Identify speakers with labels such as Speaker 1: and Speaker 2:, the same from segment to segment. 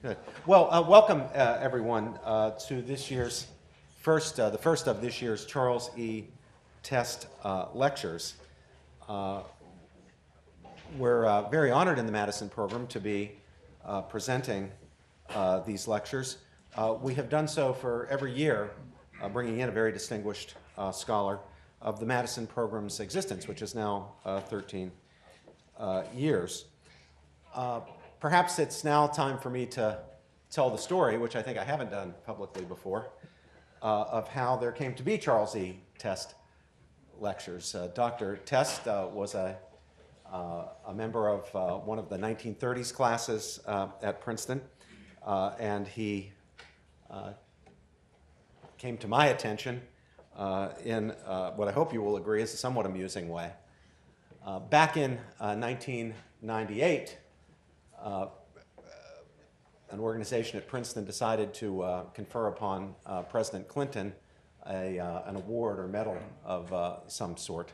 Speaker 1: Good. Well, welcome everyone to this year's the first of this year's Charles E. Test lectures. We're very honored in the Madison program to be presenting these lectures. We have done so for every year, bringing in a very distinguished scholar of the Madison program's existence, which is now 13 years. Perhaps it's now time for me to tell the story, which I think I haven't done publicly before, of how there came to be Charles E. Test lectures. Dr. Test was a member of one of the 1930s classes at Princeton, and he came to my attention in what I hope you will agree is a somewhat amusing way. Back in 1998, an organization at Princeton decided to confer upon President Clinton an award or medal of some sort.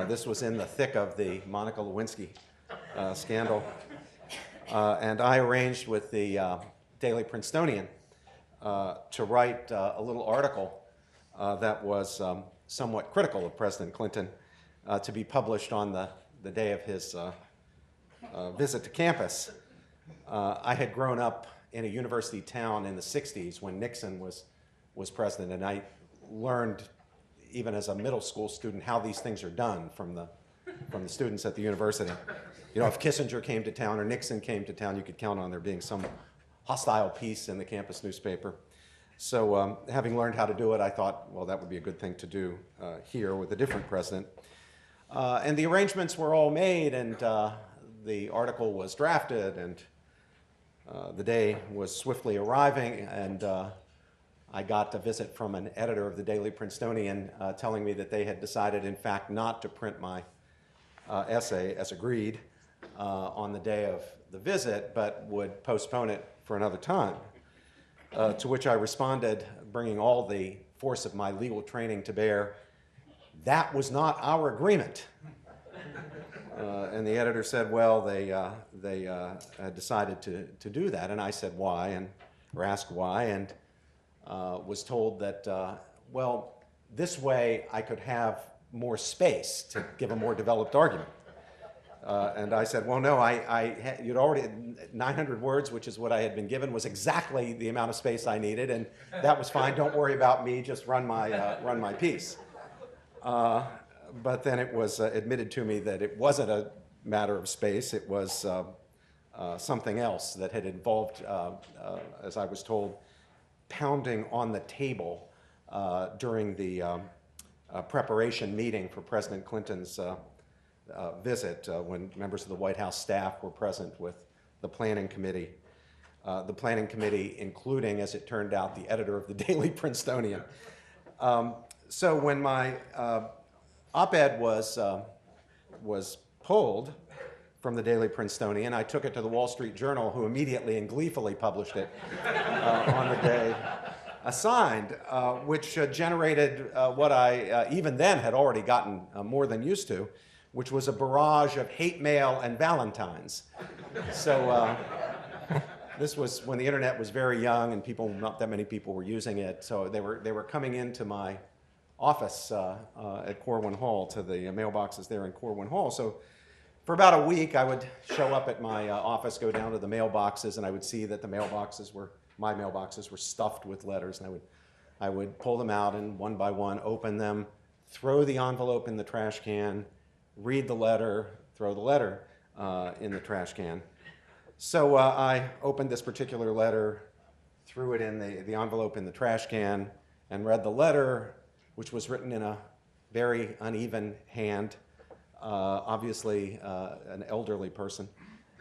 Speaker 1: This was in the thick of the Monica Lewinsky scandal. And I arranged with the Daily Princetonian to write a little article that was somewhat critical of President Clinton to be published on the day of his visit to campus. I had grown up in a university town in the 60s when Nixon was president, and I learned, even as a middle school student, how these things are done from the students at the university. You know, if Kissinger came to town or Nixon came to town, you could count on there being some hostile piece in the campus newspaper. So having learned how to do it, I thought, well, that would be a good thing to do here with a different president. And the arrangements were all made, and the article was drafted, and the day was swiftly arriving, and I got a visit from an editor of the Daily Princetonian telling me that they had decided, in fact, not to print my essay as agreed on the day of the visit, but would postpone it for another time. To which I responded, bringing all the force of my legal training to bear, "That was not our agreement." And the editor said, well, they had decided to do that. And I said why, or asked why, and was told that, well, this way I could have more space to give a more developed argument. And I said, well, no, you'd already, 900 words, which is what I had been given, was exactly the amount of space I needed, and that was fine. Don't worry about me, just run my piece. But then it was admitted to me that it wasn't a matter of space. It was something else that had involved, as I was told, pounding on the table during the preparation meeting for President Clinton's visit when members of the White House staff were present with the planning committee. The planning committee including, as it turned out, the editor of the Daily Princetonian. So when my op-ed was pulled from the Daily Princetonian, I took it to the Wall Street Journal, who immediately and gleefully published it on the day assigned, which generated what I even then had already gotten more than used to, which was a barrage of hate mail and Valentines. So this was when the internet was very young and not that many people were using it, so they were coming into my office at Corwin Hall, to the mailboxes there in Corwin Hall. So for about a week, I would show up at my office, go down to the mailboxes, and I would see that my mailboxes were stuffed with letters, and I would pull them out and one by one open them, throw the envelope in the trash can, read the letter, throw the letter in the trash can. So I opened this particular letter, threw it in the envelope in the trash can, and read the letter, which was written in a very uneven hand, obviously an elderly person.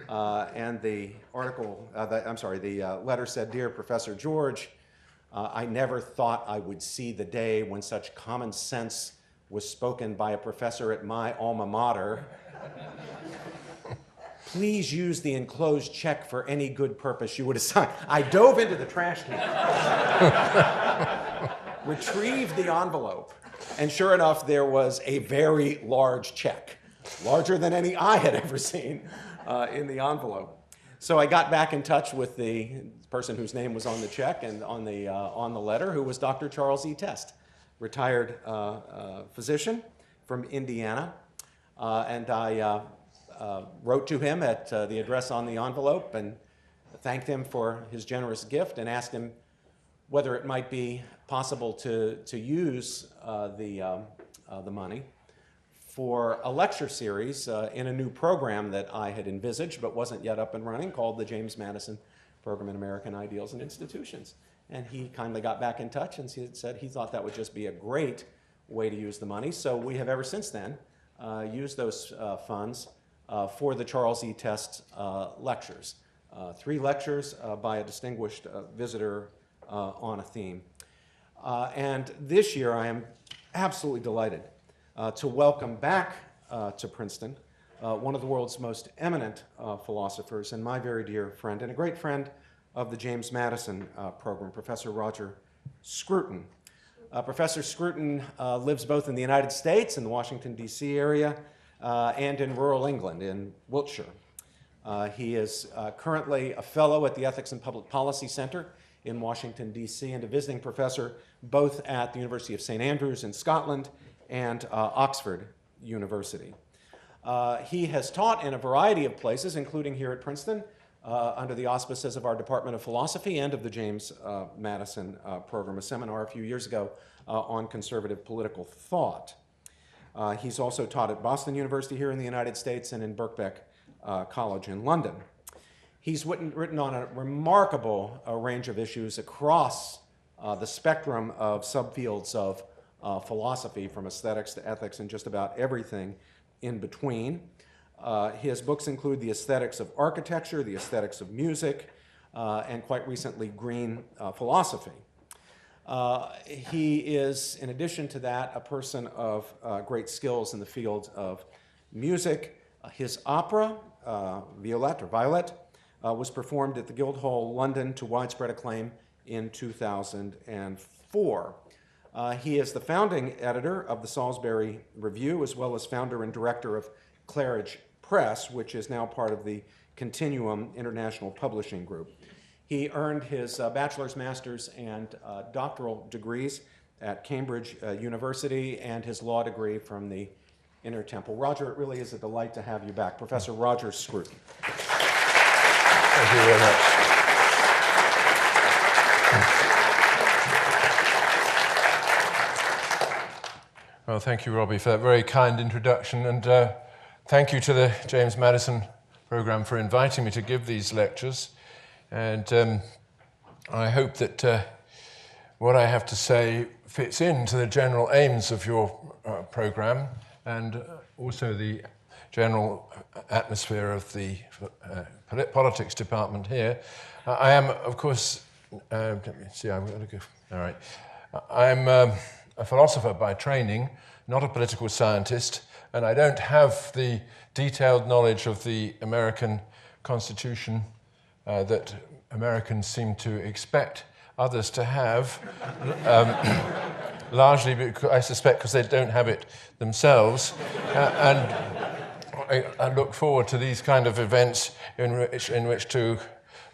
Speaker 1: And the letter said, "Dear Professor George, I never thought I would see the day when such common sense was spoken by a professor at my alma mater. Please use the enclosed check for any good purpose you would assign." I dove into the trash can, retrieved the envelope, and sure enough, there was a very large check, larger than any I had ever seen in the envelope. So I got back in touch with the person whose name was on the check and on the letter, who was Dr. Charles E. Test, retired physician from Indiana. And I wrote to him at the address on the envelope and thanked him for his generous gift and asked him whether it might be possible to use the money for a lecture series in a new program that I had envisaged but wasn't yet up and running, called the James Madison Program in American Ideals and Institutions. And he kindly got back in touch and said he thought that would just be a great way to use the money. So we have ever since then used those funds for the Charles E. Test lectures. 3 lectures by a distinguished visitor on a theme. And this year I am absolutely delighted to welcome back to Princeton one of the world's most eminent philosophers and my very dear friend and a great friend of the James Madison program, Professor Roger Scruton. Professor Scruton lives both in the United States, in the Washington, D.C. area, and in rural England, in Wiltshire. He is currently a fellow at the Ethics and Public Policy Center in Washington, D.C., and a visiting professor both at the University of St. Andrews in Scotland and Oxford University. He has taught in a variety of places, including here at Princeton, under the auspices of our Department of Philosophy and of the James Madison program, a seminar a few years ago on conservative political thought. He's also taught at Boston University here in the United States and in Birkbeck College in London. He's written on a remarkable range of issues across the spectrum of subfields of philosophy, from aesthetics to ethics and just about everything in between. His books include The Aesthetics of Architecture, The Aesthetics of Music, and quite recently, Green Philosophy. He is, in addition to that, a person of great skills in the field of music. His opera, Violet, was performed at the Guildhall, London, to widespread acclaim in 2004. He is the founding editor of the Salisbury Review, as well as founder and director of Claridge Press, which is now part of the Continuum International Publishing Group. He earned his bachelor's, master's, and doctoral degrees at Cambridge University and his law degree from the Inner Temple. Roger, it really is a delight to have you back. Professor Roger Scruton.
Speaker 2: Thank you very much. Well, thank you, Robbie, for that very kind introduction, and thank you to the James Madison program for inviting me to give these lectures. And I hope that what I have to say fits into the general aims of your program and also the general atmosphere of the politics department here. I am, of course, let me see, I'm going to go, all right. I'm a philosopher by training, not a political scientist, and I don't have the detailed knowledge of the American Constitution that Americans seem to expect others to have, largely, because, I suspect, because they don't have it themselves. And I look forward to these kind of events in which to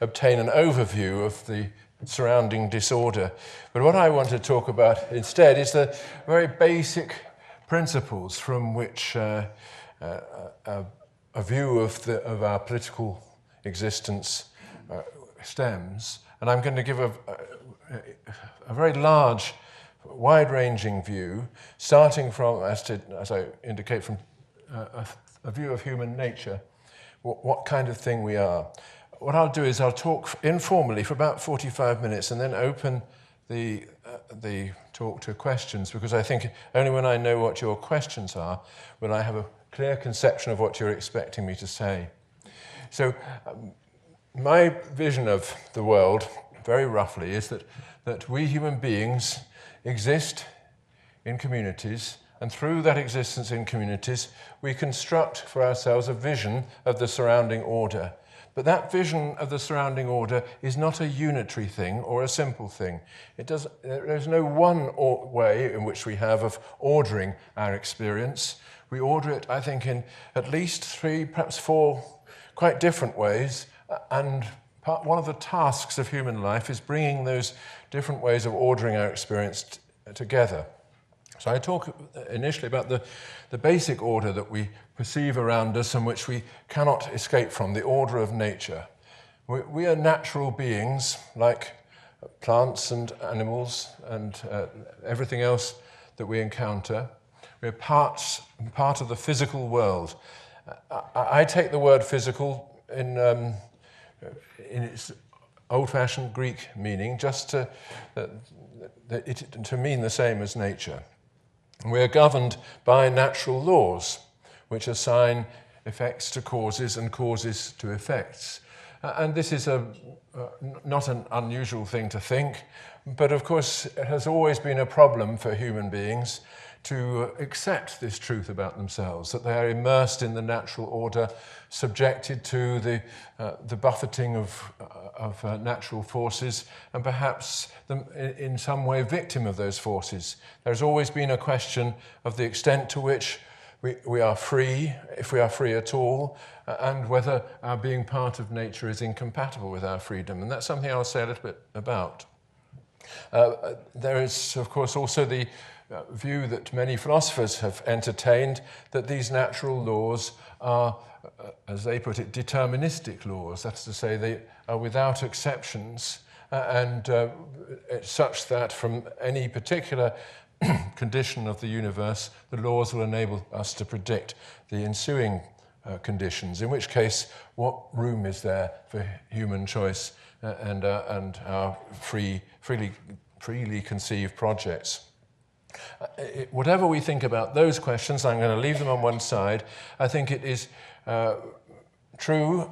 Speaker 2: obtain an overview of the surrounding disorder. But what I want to talk about instead is the very basic principles from which a view of our political existence stems. And I'm going to give a very large, wide-ranging view, starting from, as I indicate, from a view of human nature, what kind of thing we are. What I'll do is I'll talk informally for about 45 minutes and then open the talk to questions, because I think only when I know what your questions are will I have a clear conception of what you're expecting me to say. So my vision of the world, very roughly, is that we human beings exist in communities, and through that existence in communities, we construct for ourselves a vision of the surrounding order. But that vision of the surrounding order is not a unitary thing or a simple thing. There's no one way in which we have of ordering our experience. We order it, I think, in at least 3, perhaps 4 quite different ways, And one of the tasks of human life is bringing those different ways of ordering our experience together. So I talk initially about the basic order that we perceive around us and which we cannot escape from, the order of nature. We are natural beings like plants and animals and everything else that we encounter. We're part of the physical world. I take the word physical in its old-fashioned Greek meaning, just to mean the same as nature. We are governed by natural laws, which assign effects to causes and causes to effects. And this is not an unusual thing to think, but of course it has always been a problem for human beings to accept this truth about themselves, that they are immersed in the natural order, subjected to the buffeting of natural forces, and perhaps in some way victim of those forces. There's always been a question of the extent to which we are free, if we are free at all, and whether our being part of nature is incompatible with our freedom. And that's something I'll say a little bit about. There is, of course, also the view that many philosophers have entertained, that these natural laws are, as they put it, deterministic laws. That's to say, they are without exceptions, and such that from any particular condition of the universe, the laws will enable us to predict the ensuing conditions, in which case, what room is there for human choice and our freely conceived projects? Whatever we think about those questions, I'm going to leave them on one side. I think it is true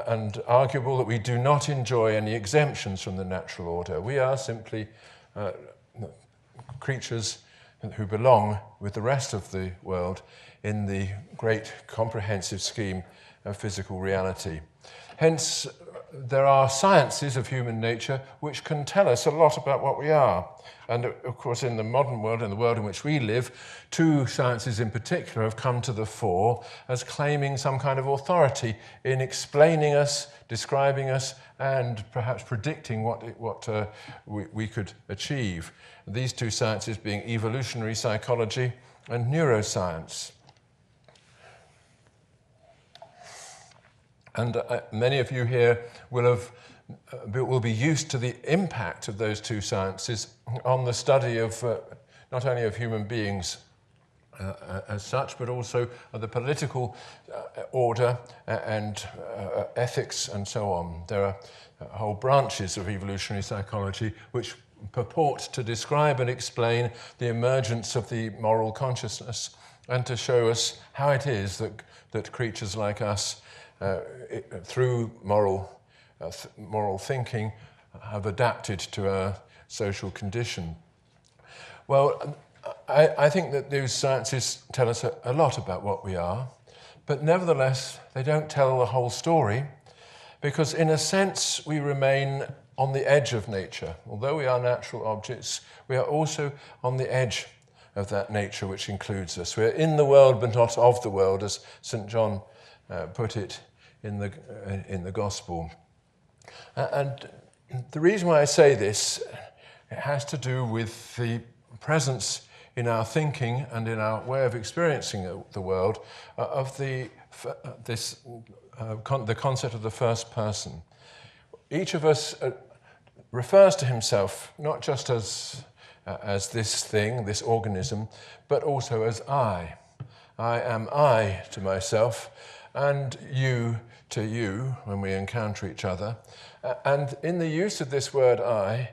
Speaker 2: and arguable that we do not enjoy any exemptions from the natural order. We are simply creatures who belong with the rest of the world in the great comprehensive scheme of physical reality. Hence, there are sciences of human nature which can tell us a lot about what we are. And of course, in the modern world, in the world in which we live, two sciences in particular have come to the fore as claiming some kind of authority in explaining us, describing us, and perhaps predicting what we could achieve. These two sciences being evolutionary psychology and neuroscience. And many of you here will be used to the impact of those two sciences on the study of not only of human beings as such, but also of the political order and ethics and so on. There are whole branches of evolutionary psychology which purport to describe and explain the emergence of the moral consciousness and to show us how it is that creatures like us, through moral thinking, have adapted to our social condition. Well, I think that those sciences tell us a lot about what we are, but nevertheless, they don't tell the whole story, because in a sense, we remain on the edge of nature. Although we are natural objects, we are also on the edge of that nature which includes us. We're in the world, but not of the world, as St. John put it in the Gospel. And the reason why I say this, it has to do with the presence in our thinking and in our way of experiencing the world of the concept of the first person. Each of us refers to himself not just as this thing, this organism, but also as I. I am I to myself, and you to you when we encounter each other. And in the use of this word I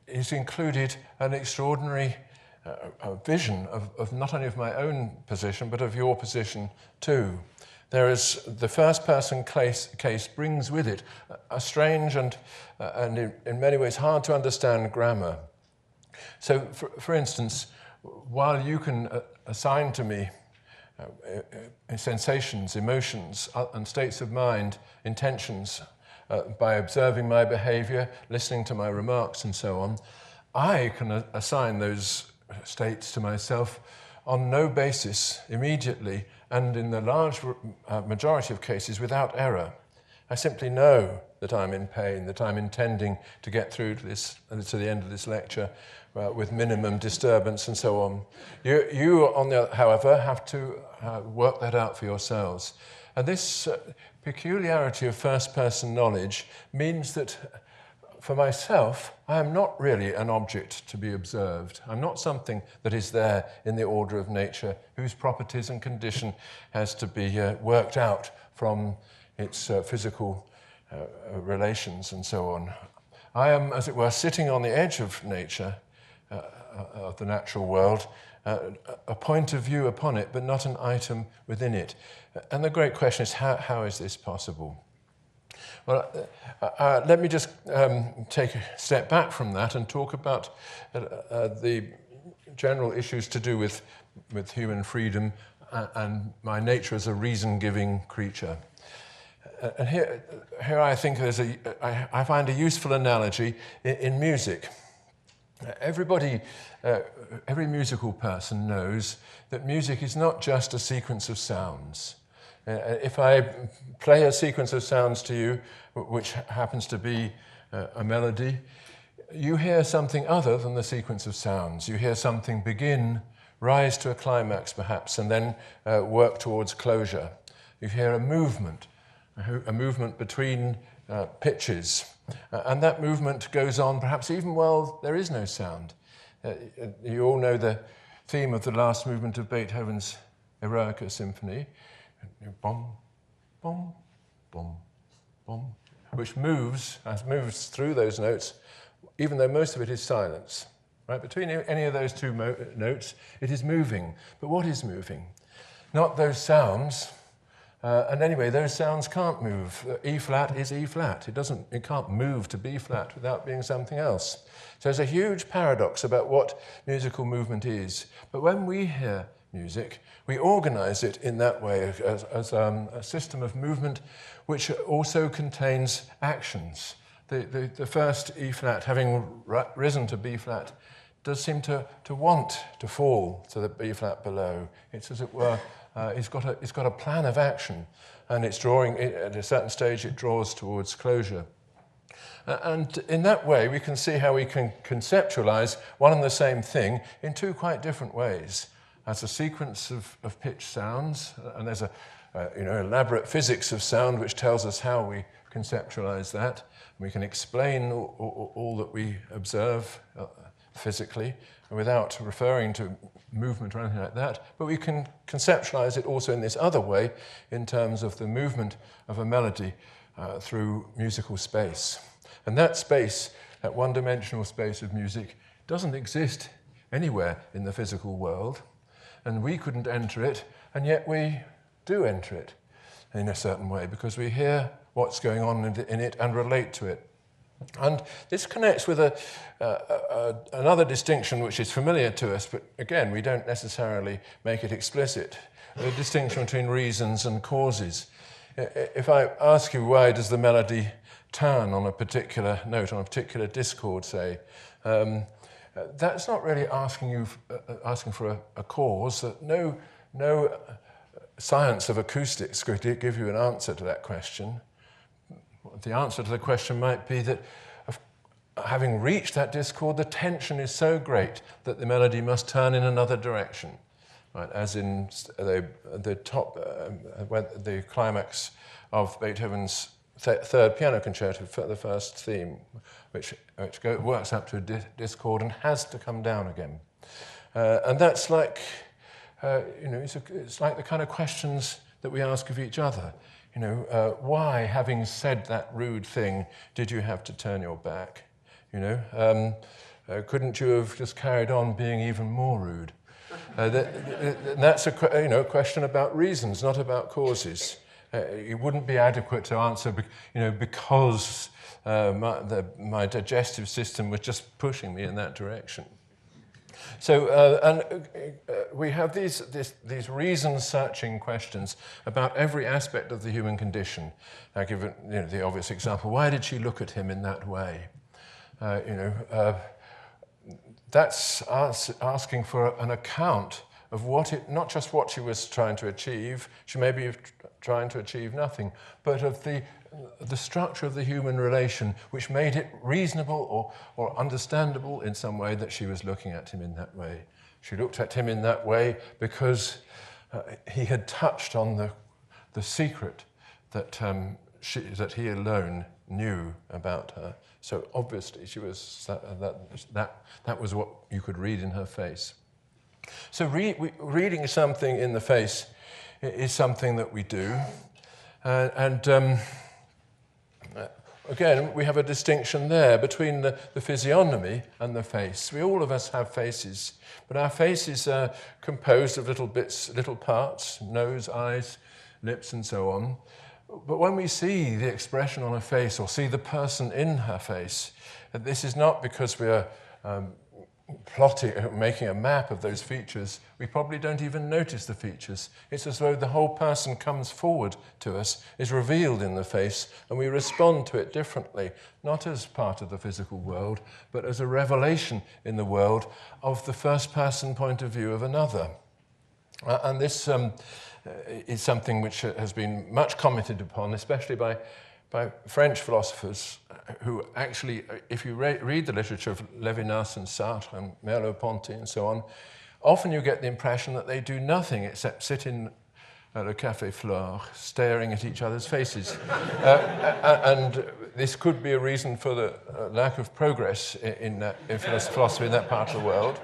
Speaker 2: is included an extraordinary vision of not only of my own position, but of your position too. There is the first person case brings with it a strange and in many ways hard to understand grammar. So, for instance, while you can assign to me sensations, emotions, and states of mind, intentions, by observing my behavior, listening to my remarks, and so on, I can assign those states to myself on no basis immediately, and in the large majority of cases without error. I simply know that I'm in pain, that I'm intending to get through to the end of this lecture with minimum disturbance and so on. You however, have to work that out for yourselves. And this peculiarity of first-person knowledge means that for myself, I am not really an object to be observed. I'm not something that is there in the order of nature, whose properties and condition has to be worked out from its physical relations and so on. I am, as it were, sitting on the edge of nature, of the natural world, a point of view upon it, but not an item within it. And the great question is, how is this possible? Well, let me just take a step back from that and talk about the general issues to do with human freedom and my nature as a reason-giving creature. And here I think I find a useful analogy in music. Every musical person knows that music is not just a sequence of sounds. If I play a sequence of sounds to you, which happens to be a melody, you hear something other than the sequence of sounds. You hear something begin, rise to a climax perhaps, and then work towards closure. You hear a movement between pitches, and that movement goes on perhaps even while there is no sound. You all know the theme of the last movement of Beethoven's Eroica Symphony, bom, bom, bom, bom, which moves through those notes, even though most of it is silence. Right? Between any of those two notes, it is moving. But what is moving? Not those sounds. And anyway, those sounds can't move. E flat is E flat. It can't move to B flat without being something else. So there's a huge paradox about what musical movement is. But when we hear music, we organize it in that way as a system of movement which also contains actions. The first E flat, having risen to B flat, does seem to want to fall to the B flat below. It's as it were, it's got a plan of action, and it's drawing, at a certain stage it draws towards closure. And in that way we can see how we can conceptualize one and the same thing in two quite different ways. As a sequence of pitch sounds, and there's elaborate physics of sound which tells us how we conceptualize that. We can explain all that we observe physically without referring to movement or anything like that, but we can conceptualize it also in this other way in terms of the movement of a melody through musical space. And that space, that one-dimensional space of music, doesn't exist anywhere in the physical world. And we couldn't enter it, and yet we do enter it in a certain way because we hear what's going on in it and relate to it. And this connects with another distinction which is familiar to us, but again, we don't necessarily make it explicit, the distinction between reasons and causes. If I ask you why does the melody turn on a particular note, on a particular discord, say, that's not really asking for a cause. That no science of acoustics could give you an answer to that question. The answer to the question might be that having reached that discord, the tension is so great that the melody must turn in another direction. Right? As in the climax of Beethoven's third piano concerto, the first theme, which works up to a discord and has to come down again. And that's like, it's like the kind of questions that we ask of each other. Why, having said that rude thing, did you have to turn your back? Couldn't you have just carried on being even more rude? That's a question about reasons, not about causes. It wouldn't be adequate to answer, because my digestive system was just pushing me in that direction. So, we have these reason-searching questions about every aspect of the human condition. I give the obvious example: why did she look at him in that way? That's asking for an account of not just what she was trying to achieve. She may be trying to achieve nothing, but of the the structure of the human relation which made it reasonable or understandable in some way that she was looking at him in that way. She looked at him in that way because he had touched on the secret that, that he alone knew about her. So obviously she was, that was what you could read in her face. So reading something in the face is something that we do. Again, we have a distinction there between the physiognomy and the face. All of us have faces, but our faces are composed of little bits, little parts, nose, eyes, lips, and so on. But when we see the expression on a face or see the person in her face, this is not because we are making a map of those features. We probably don't even notice the features. It's as though the whole person comes forward to us, is revealed in the face, and we respond to it differently, not as part of the physical world, but as a revelation in the world of the first-person point of view of another. And this is something which has been much commented upon, especially by French philosophers who actually, if you read the literature of Lévinas and Sartre and Merleau-Ponty and so on, often you get the impression that they do nothing except sit in le Café Flore, staring at each other's faces. And this could be a reason for the lack of progress in philosophy in that part of the world.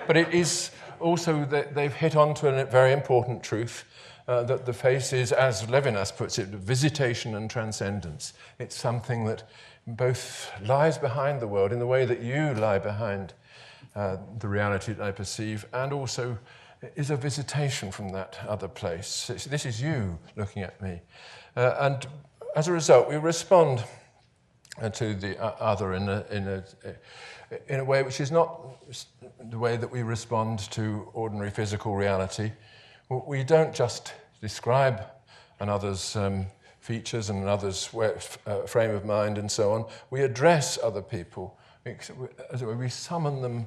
Speaker 2: But it is also that they've hit onto a very important truth, that the face is, as Levinas puts it, visitation and transcendence. It's something that both lies behind the world in the way that you lie behind the reality that I perceive, and also is a visitation from that other place. This is you looking at me. And as a result, we respond to the other in a way which is not the way that we respond to ordinary physical reality. We don't just describe another's features and another's frame of mind and so on. We address other people. We summon them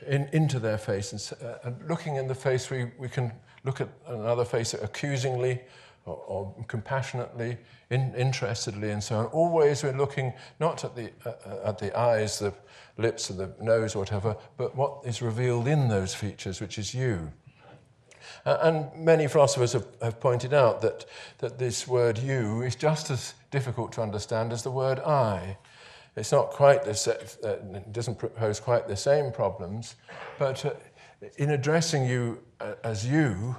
Speaker 2: into their face. And looking in the face, we can look at another face accusingly or compassionately, interestedly, and so on. Always we're looking not at the eyes, the lips, or the nose, or whatever, but what is revealed in those features, which is you. And many philosophers have pointed out that this word you is just as difficult to understand as the word I. It's not quite it doesn't pose quite the same problems, but in addressing you as you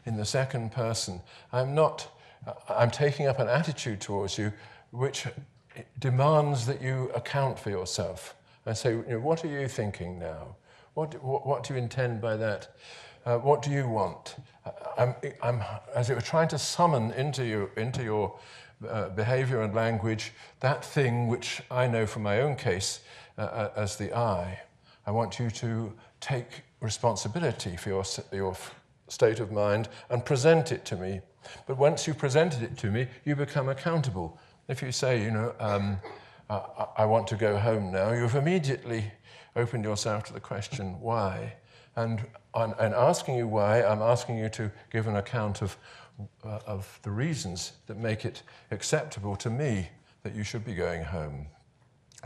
Speaker 2: in the second person, I'm taking up an attitude towards you which demands that you account for yourself. I say, what are you thinking now? What do you intend by that? What do you want? I'm, as it were, trying to summon into your behavior and language that thing which I know from my own case as the I. I want you to take responsibility for your state of mind and present it to me. But once you've presented it to me, you become accountable. If you say, I want to go home now, you've immediately opened yourself to the question, why? And asking you why, I'm asking you to give an account of the reasons that make it acceptable to me that you should be going home.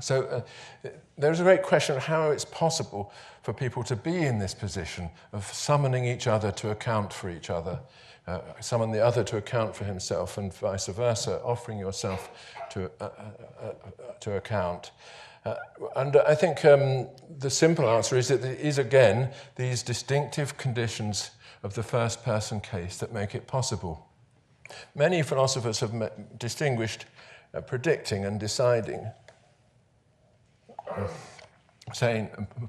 Speaker 2: So there's a great question of how it's possible for people to be in this position of summoning each other to account for each other, summon the other to account for himself, and vice versa, offering yourself to account. And I think the simple answer is that it is, again, these distinctive conditions of the first-person case that make it possible. Many philosophers have distinguished predicting and deciding,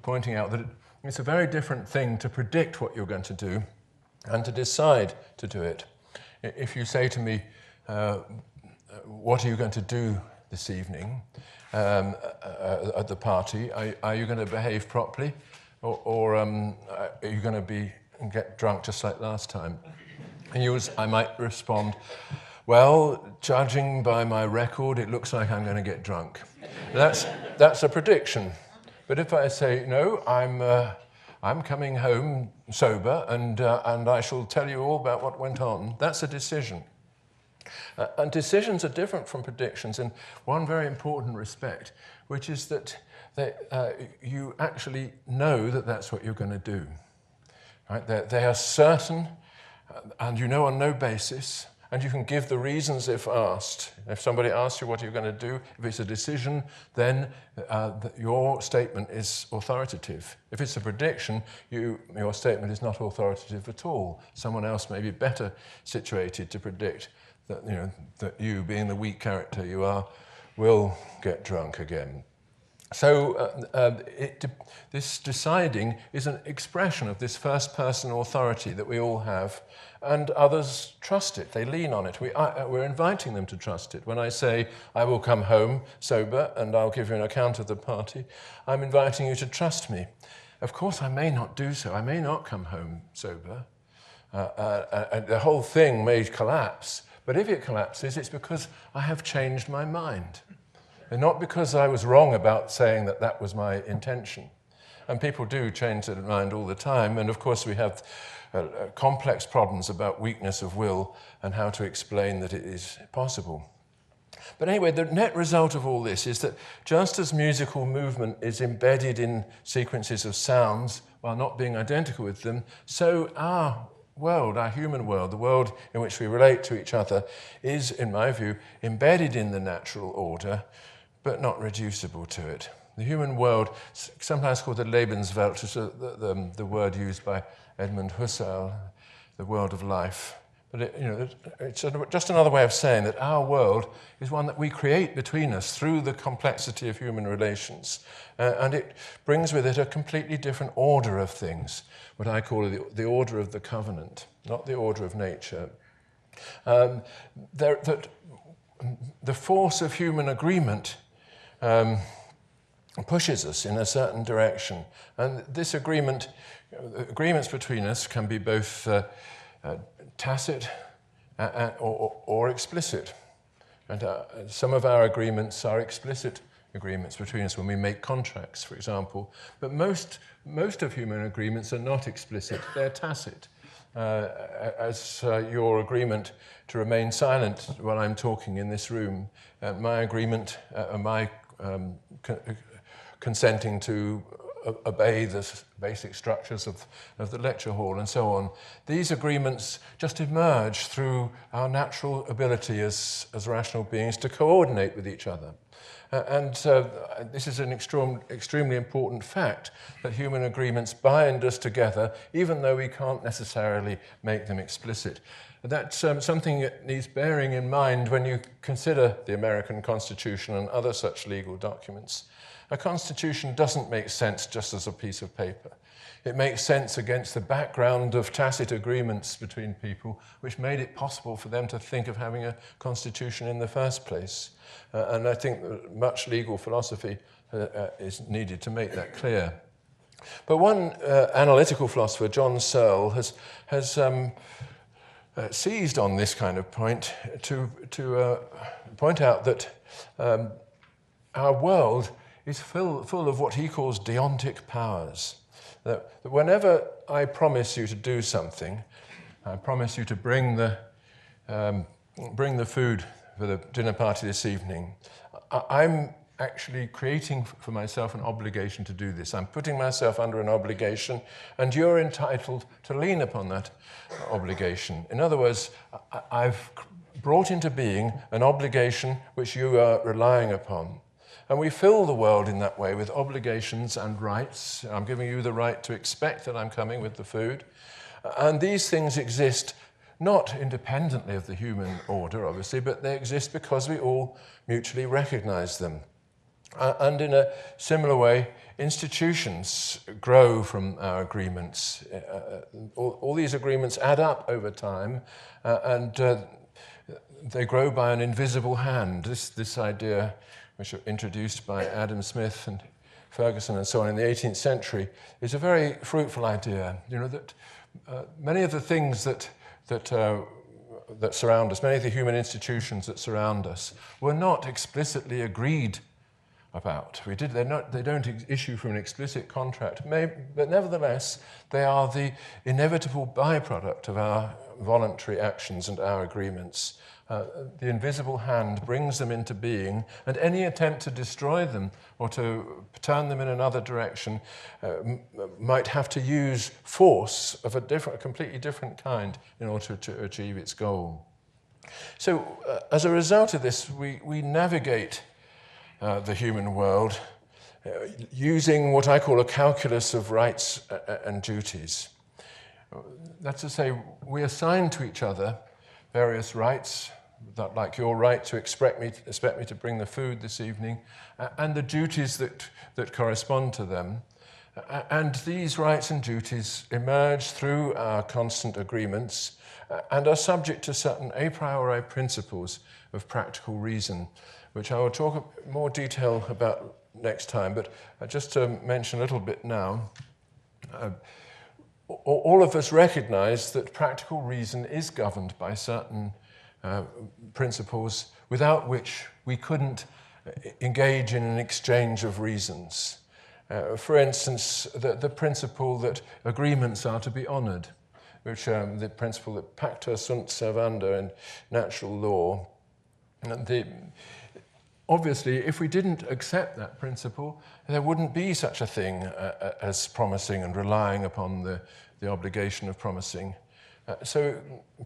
Speaker 2: pointing out that it's a very different thing to predict what you're going to do and to decide to do it. If you say to me, what are you going to do this evening at the party? Are you going to behave properly, or are you going to get drunk just like last time? And I might respond, well, judging by my record, it looks like I'm going to get drunk. That's a prediction. But if I say, no, I'm coming home sober and I shall tell you all about what went on, that's a decision. And decisions are different from predictions in one very important respect, which is that you actually know that that's what you're going to do. Right? They are certain, and you know on no basis, and you can give the reasons if asked. If somebody asks you what you're going to do, if it's a decision, then your statement is authoritative. If it's a prediction, your statement is not authoritative at all. Someone else may be better situated to predict that, that you, being the weak character you are, will get drunk again. So this deciding is an expression of this first-person authority that we all have, and others trust it. They lean on it. We're inviting them to trust it. When I say, I will come home sober and I'll give you an account of the party, I'm inviting you to trust me. Of course, I may not do so. I may not come home sober. And the whole thing may collapse. But if it collapses, it's because I have changed my mind. And not because I was wrong about saying that that was my intention. And people do change their mind all the time. And of course, we have complex problems about weakness of will and how to explain that it is possible. But anyway, the net result of all this is that just as musical movement is embedded in sequences of sounds while not being identical with them, so our world, our human world, the world in which we relate to each other, is, in my view, embedded in the natural order, but not reducible to it. The human world, sometimes called the Lebenswelt, which is the word used by Edmund Husserl, the world of life. But it's just another way of saying that our world is one that we create between us through the complexity of human relations. And it brings with it a completely different order of things, what I call the order of the covenant, not the order of nature. The force of human agreement pushes us in a certain direction. And this agreements between us can be both tacit or explicit. And some of our agreements are explicit agreements between us when we make contracts, for example. But most of human agreements are not explicit, they're tacit. As your agreement to remain silent while I'm talking in this room, my agreement, my consenting to obey the basic structures of the lecture hall and so on. These agreements just emerge through our natural ability as rational beings to coordinate with each other. And this is an extremely important fact, that human agreements bind us together, even though we can't necessarily make them explicit. That's something that needs bearing in mind when you consider the American Constitution and other such legal documents. A constitution doesn't make sense just as a piece of paper. It makes sense against the background of tacit agreements between people, which made it possible for them to think of having a constitution in the first place. And I think that much legal philosophy is needed to make that clear. But one analytical philosopher, John Searle, has seized on this kind of point to point out that our world is full of what he calls deontic powers. That whenever I promise you to do something, I promise you to bring the food for the dinner party this evening, I'm actually creating for myself an obligation to do this. I'm putting myself under an obligation, and you're entitled to lean upon that obligation. In other words, I've brought into being an obligation which you are relying upon. And we fill the world in that way with obligations and rights. I'm giving you the right to expect that I'm coming with the food. And these things exist not independently of the human order, obviously, but they exist because we all mutually recognize them. And in a similar way, institutions grow from our agreements. All these agreements add up over time, and they grow by an invisible hand. This idea, which was introduced by Adam Smith and Ferguson and so on in the 18th century, is a very fruitful idea. That many of the things that surround us, many of the human institutions that surround us, were not explicitly agreed about. They don't issue from an explicit contract, but nevertheless, they are the inevitable byproduct of our voluntary actions and our agreements. the invisible hand brings them into being, and any attempt to destroy them or to turn them in another direction might have to use force of a completely different kind in order to achieve its goal. So as a result of this, we navigate the human world using what I call a calculus of rights and duties. That's to say, we assign to each other various rights, like your right to expect me to bring the food this evening, and the duties that correspond to them. And these rights and duties emerge through our constant agreements and are subject to certain a priori principles of practical reason, which I will talk in more detail about next time. But just to mention a little bit now, all of us recognize that practical reason is governed by certain principles without which we couldn't engage in an exchange of reasons. For instance, the principle that agreements are to be honored, which the principle that pacta sunt servanda in natural law. Obviously, if we didn't accept that principle, there wouldn't be such a thing as promising and relying upon the obligation of promising. So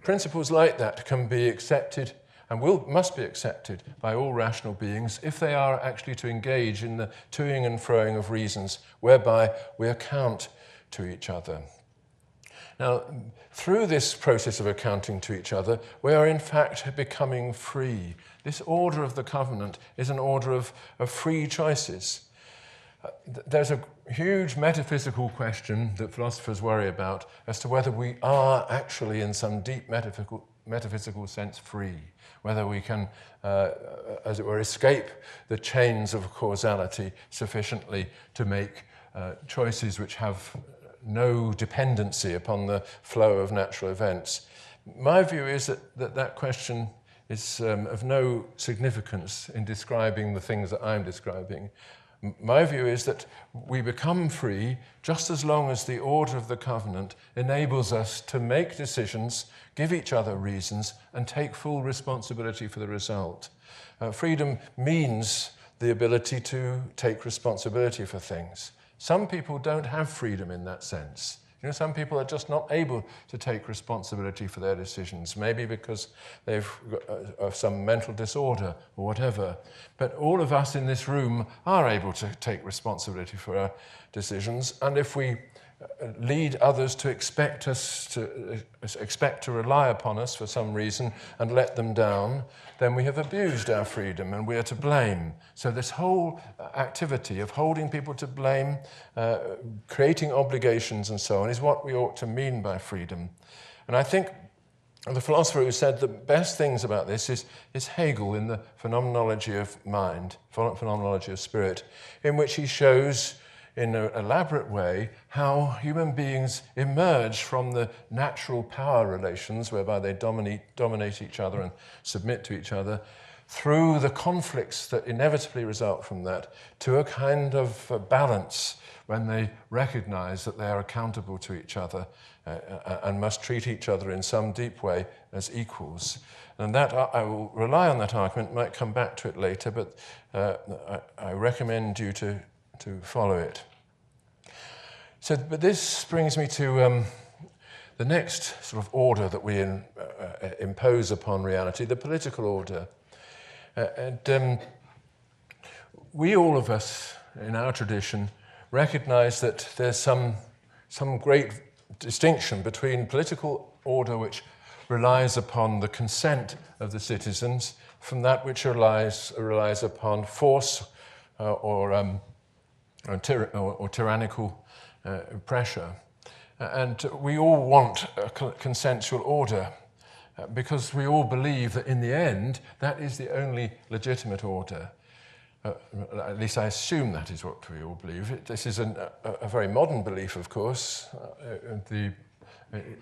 Speaker 2: principles like that can be accepted and must be accepted by all rational beings if they are actually to engage in the toing and froing of reasons whereby we account to each other. Now, through this process of accounting to each other, we are in fact becoming free. This order of the covenant is an order of free choices. There's a huge metaphysical question that philosophers worry about as to whether we are actually in some deep metaphysical sense free, whether we can, as it were, escape the chains of causality sufficiently to make choices which have no dependency upon the flow of natural events. My view is that question is of no significance in describing the things that I'm describing. My view is that we become free just as long as the order of the covenant enables us to make decisions, give each other reasons, and take full responsibility for the result. Freedom means the ability to take responsibility for things. Some people don't have freedom in that sense. You know, some people are just not able to take responsibility for their decisions, maybe because they've got some mental disorder or whatever. But all of us in this room are able to take responsibility for our decisions, and if we lead others to expect to rely upon us for some reason and let them down, then we have abused our freedom and we are to blame. So this whole activity of holding people to blame, creating obligations and so on is what we ought to mean by freedom. And I think the philosopher who said the best things about this is Hegel in the Phenomenology of Mind, Phenomenology of Spirit, in which he shows in an elaborate way how human beings emerge from the natural power relations whereby they dominate each other and submit to each other, through the conflicts that inevitably result from that, to a kind of balance when they recognize that they are accountable to each other and must treat each other in some deep way as equals. And that, I will rely on that argument, might come back to it later, but I recommend you to follow it. So, but this brings me to the next sort of order that we impose upon reality, the political order. We, all of us, in our tradition, recognize that there's some great distinction between political order which relies upon the consent of the citizens from that which relies upon force or tyrannical pressure. And we all want a consensual order because we all believe that in the end that is the only legitimate order. At least I assume that is what we all believe. This is a very modern belief, of course.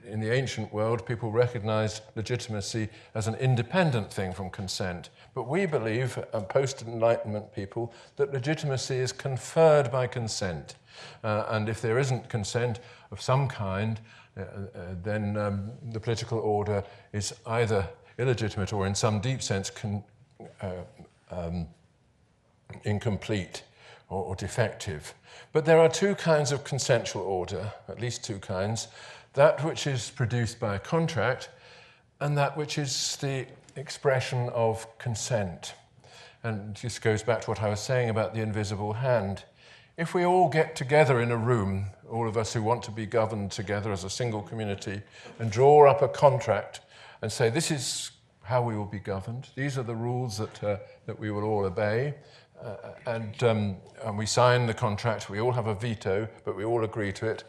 Speaker 2: In the ancient world, people recognized legitimacy as an independent thing from consent. But we believe, post-Enlightenment people, that legitimacy is conferred by consent. And if there isn't consent of some kind, then the political order is either illegitimate or in some deep sense incomplete or defective. But there are two kinds of consensual order, at least two kinds, that which is produced by a contract and that which is the expression of consent. And this goes back to what I was saying about the invisible hand. If we all get together in a room, all of us who want to be governed together as a single community, and draw up a contract and say, this is how we will be governed, these are the rules that we will all obey, and we sign the contract, we all have a veto, but we all agree to it,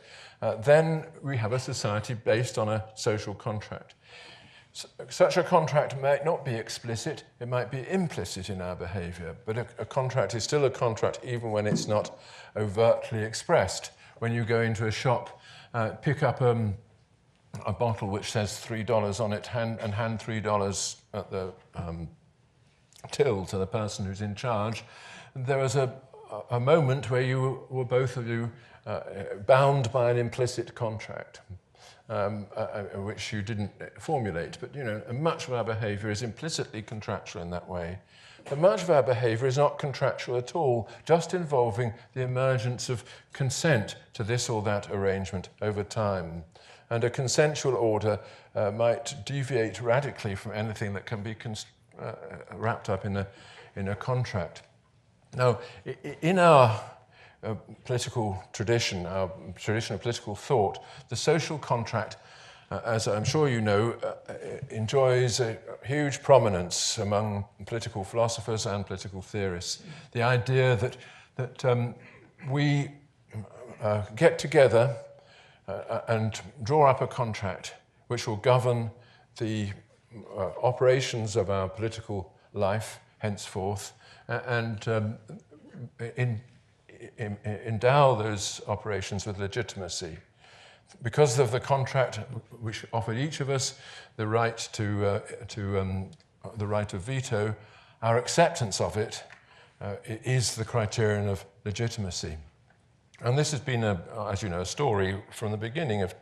Speaker 2: then we have a society based on a social contract. Such a contract might not be explicit, it might be implicit in our behaviour, but a contract is still a contract even when it's not overtly expressed. When you go into a shop, pick up a bottle which says $3 on it and hand $3 at the till to the person who's in charge, there was a moment where you were both of you bound by an implicit contract. Which you didn't formulate, but much of our behaviour is implicitly contractual in that way. But much of our behaviour is not contractual at all, just involving the emergence of consent to this or that arrangement over time. And a consensual order might deviate radically from anything that can be wrapped up in a contract. Now, in our political tradition, our tradition of political thought, the social contract, as I'm sure you know, enjoys a huge prominence among political philosophers and political theorists. The idea that we get together and draw up a contract which will govern the operations of our political life henceforth, and endow those operations with legitimacy. Because of the contract which offered each of us the right to the right of veto, our acceptance of it is the criterion of legitimacy. And this has been, as you know, a story from the beginning of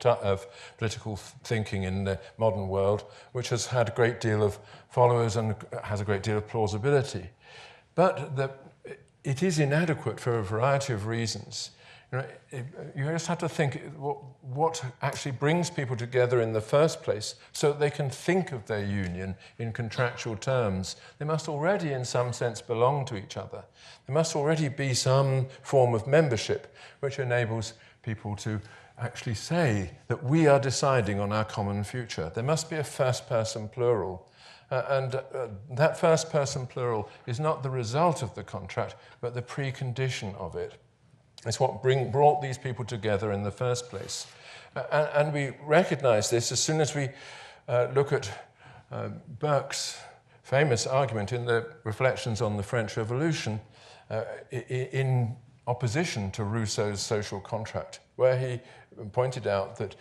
Speaker 2: political thinking in the modern world, which has had a great deal of followers and has a great deal of plausibility. But it is inadequate for a variety of reasons. You just have to think what actually brings people together in the first place so that they can think of their union in contractual terms. They must already, in some sense, belong to each other. There must already be some form of membership which enables people to actually say that we are deciding on our common future. There must be a first-person plural. That first-person plural is not the result of the contract, but the precondition of it. It's what brought these people together in the first place. And we recognize this as soon as we look at Burke's famous argument in the Reflections on the French Revolution in opposition to Rousseau's social contract, where he pointed out that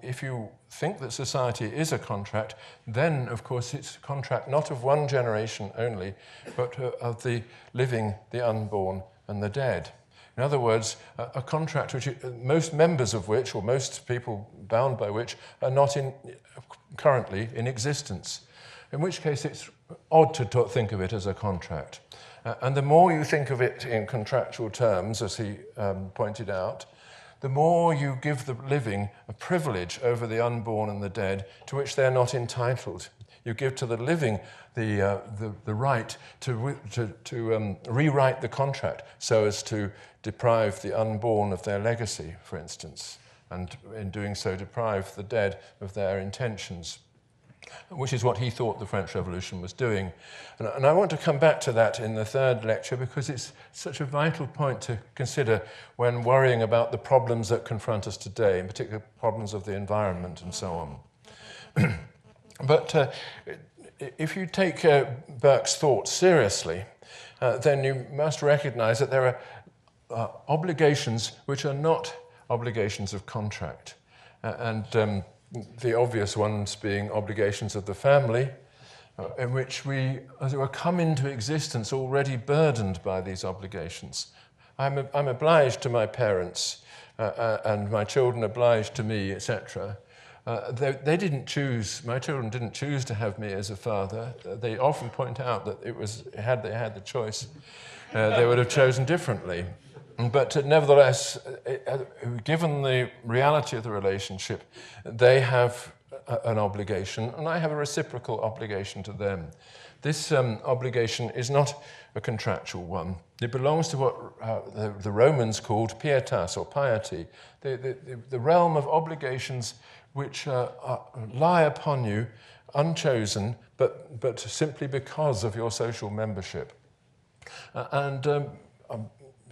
Speaker 2: if you think that society is a contract, then, of course, it's a contract not of one generation only, but of the living, the unborn, and the dead. In other words, a contract which most members of which, or most people bound by which, are not currently in existence, in which case it's odd to think of it as a contract. And the more you think of it in contractual terms, as he pointed out, the more you give the living a privilege over the unborn and the dead to which they're not entitled. You give to the living the right to rewrite the contract so as to deprive the unborn of their legacy, for instance, and in doing so deprive the dead of their intentions, which is what he thought the French Revolution was doing. And I want to come back to that in the third lecture because it's such a vital point to consider when worrying about the problems that confront us today, in particular problems of the environment and so on. But if you take Burke's thoughts seriously, then you must recognize that there are obligations which are not obligations of contract. The obvious ones being obligations of the family, in which we, as it were, come into existence already burdened by these obligations. I'm obliged to my parents, and my children obliged to me, etc. They didn't choose, my children didn't choose to have me as a father. They often point out that it was, had they had the choice, they would have chosen differently. But nevertheless, given the reality of the relationship, they have an obligation, and I have a reciprocal obligation to them. This obligation is not a contractual one. It belongs to what the Romans called pietas, or piety, the realm of obligations which lie upon you unchosen, but simply because of your social membership.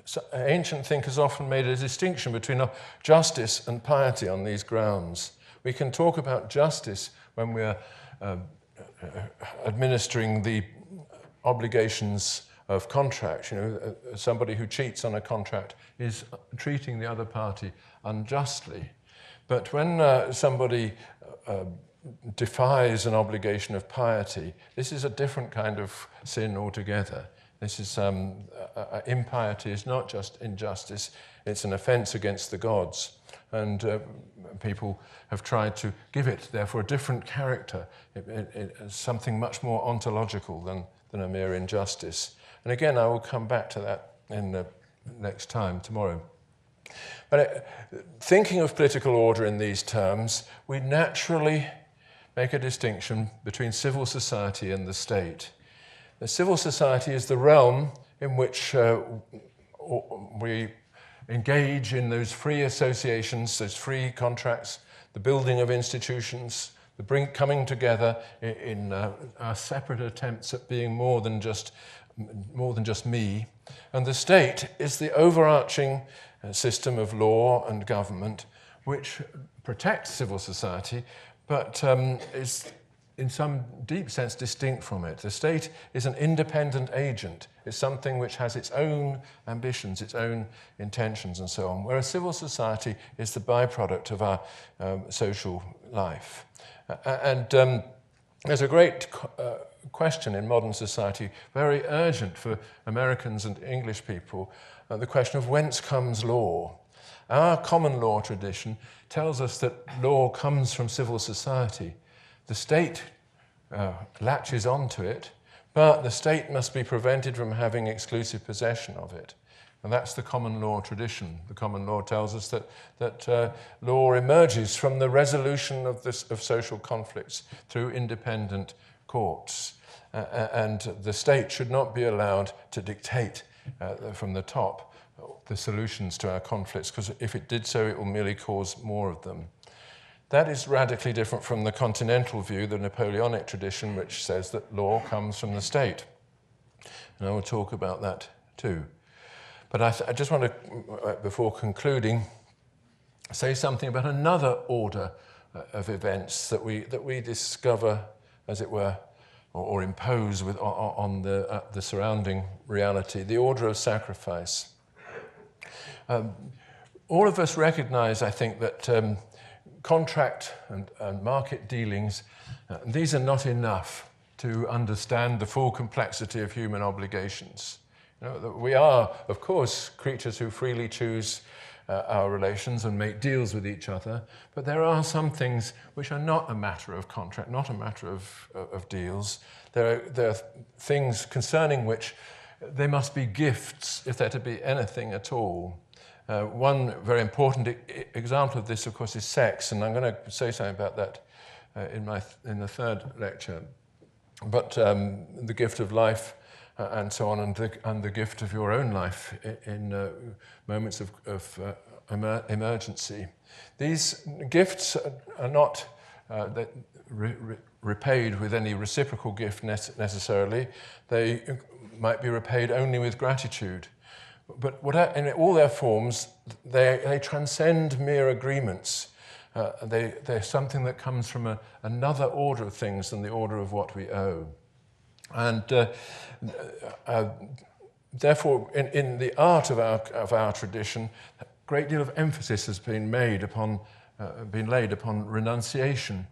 Speaker 2: So ancient thinkers often made a distinction between justice and piety on these grounds. We can talk about justice when we're administering the obligations of contract. You know, somebody who cheats on a contract is treating the other party unjustly. But when somebody defies an obligation of piety, this is a different kind of sin altogether. This is impiety is not just injustice; it's an offence against the gods, and people have tried to give it, therefore, a different character, something much more ontological than a mere injustice. And again, I will come back to that in the next time, tomorrow. But thinking of political order in these terms, we naturally make a distinction between civil society and the state. The civil society is the realm in which we engage in those free associations, those free contracts, the building of institutions, the coming together in our separate attempts at being more than just me. And the state is the overarching system of law and government which protects civil society, but is in some deep sense distinct from it. The state is an independent agent. It's something which has its own ambitions, its own intentions and so on, whereas civil society is the byproduct of our social life. And there's a great question in modern society, very urgent for Americans and English people, the question of whence comes law. Our common law tradition tells us that law comes from civil society. The state latches onto it, but the state must be prevented from having exclusive possession of it. And that's the common law tradition. The common law tells us that law emerges from the resolution of social conflicts through independent courts. And the state should not be allowed to dictate from the top the solutions to our conflicts, because if it did so, it will merely cause more of them. That is radically different from the continental view, the Napoleonic tradition, which says that law comes from the state. And I will talk about that too. But I just want to, before concluding, say something about another order of events that we discover, as it were, or impose on the surrounding reality, the order of sacrifice. All of us recognize, I think, that contract and market dealings, these are not enough to understand the full complexity of human obligations. You know, we are, of course, creatures who freely choose our relations and make deals with each other, but there are some things which are not a matter of contract, not a matter of deals. There are things concerning which they must be gifts if they're to be anything at all. One very important example of this, of course, is sex, and I'm going to say something about that in the third lecture. But the gift of life and so on, and the gift of your own life in moments of emergency. These gifts are not repaid with any reciprocal gift necessarily. They might be repaid only with gratitude. But in all their forms, they transcend mere agreements. They're something that comes from another order of things than the order of what we owe. And therefore, in the art of our tradition, a great deal of emphasis has been laid upon renunciation,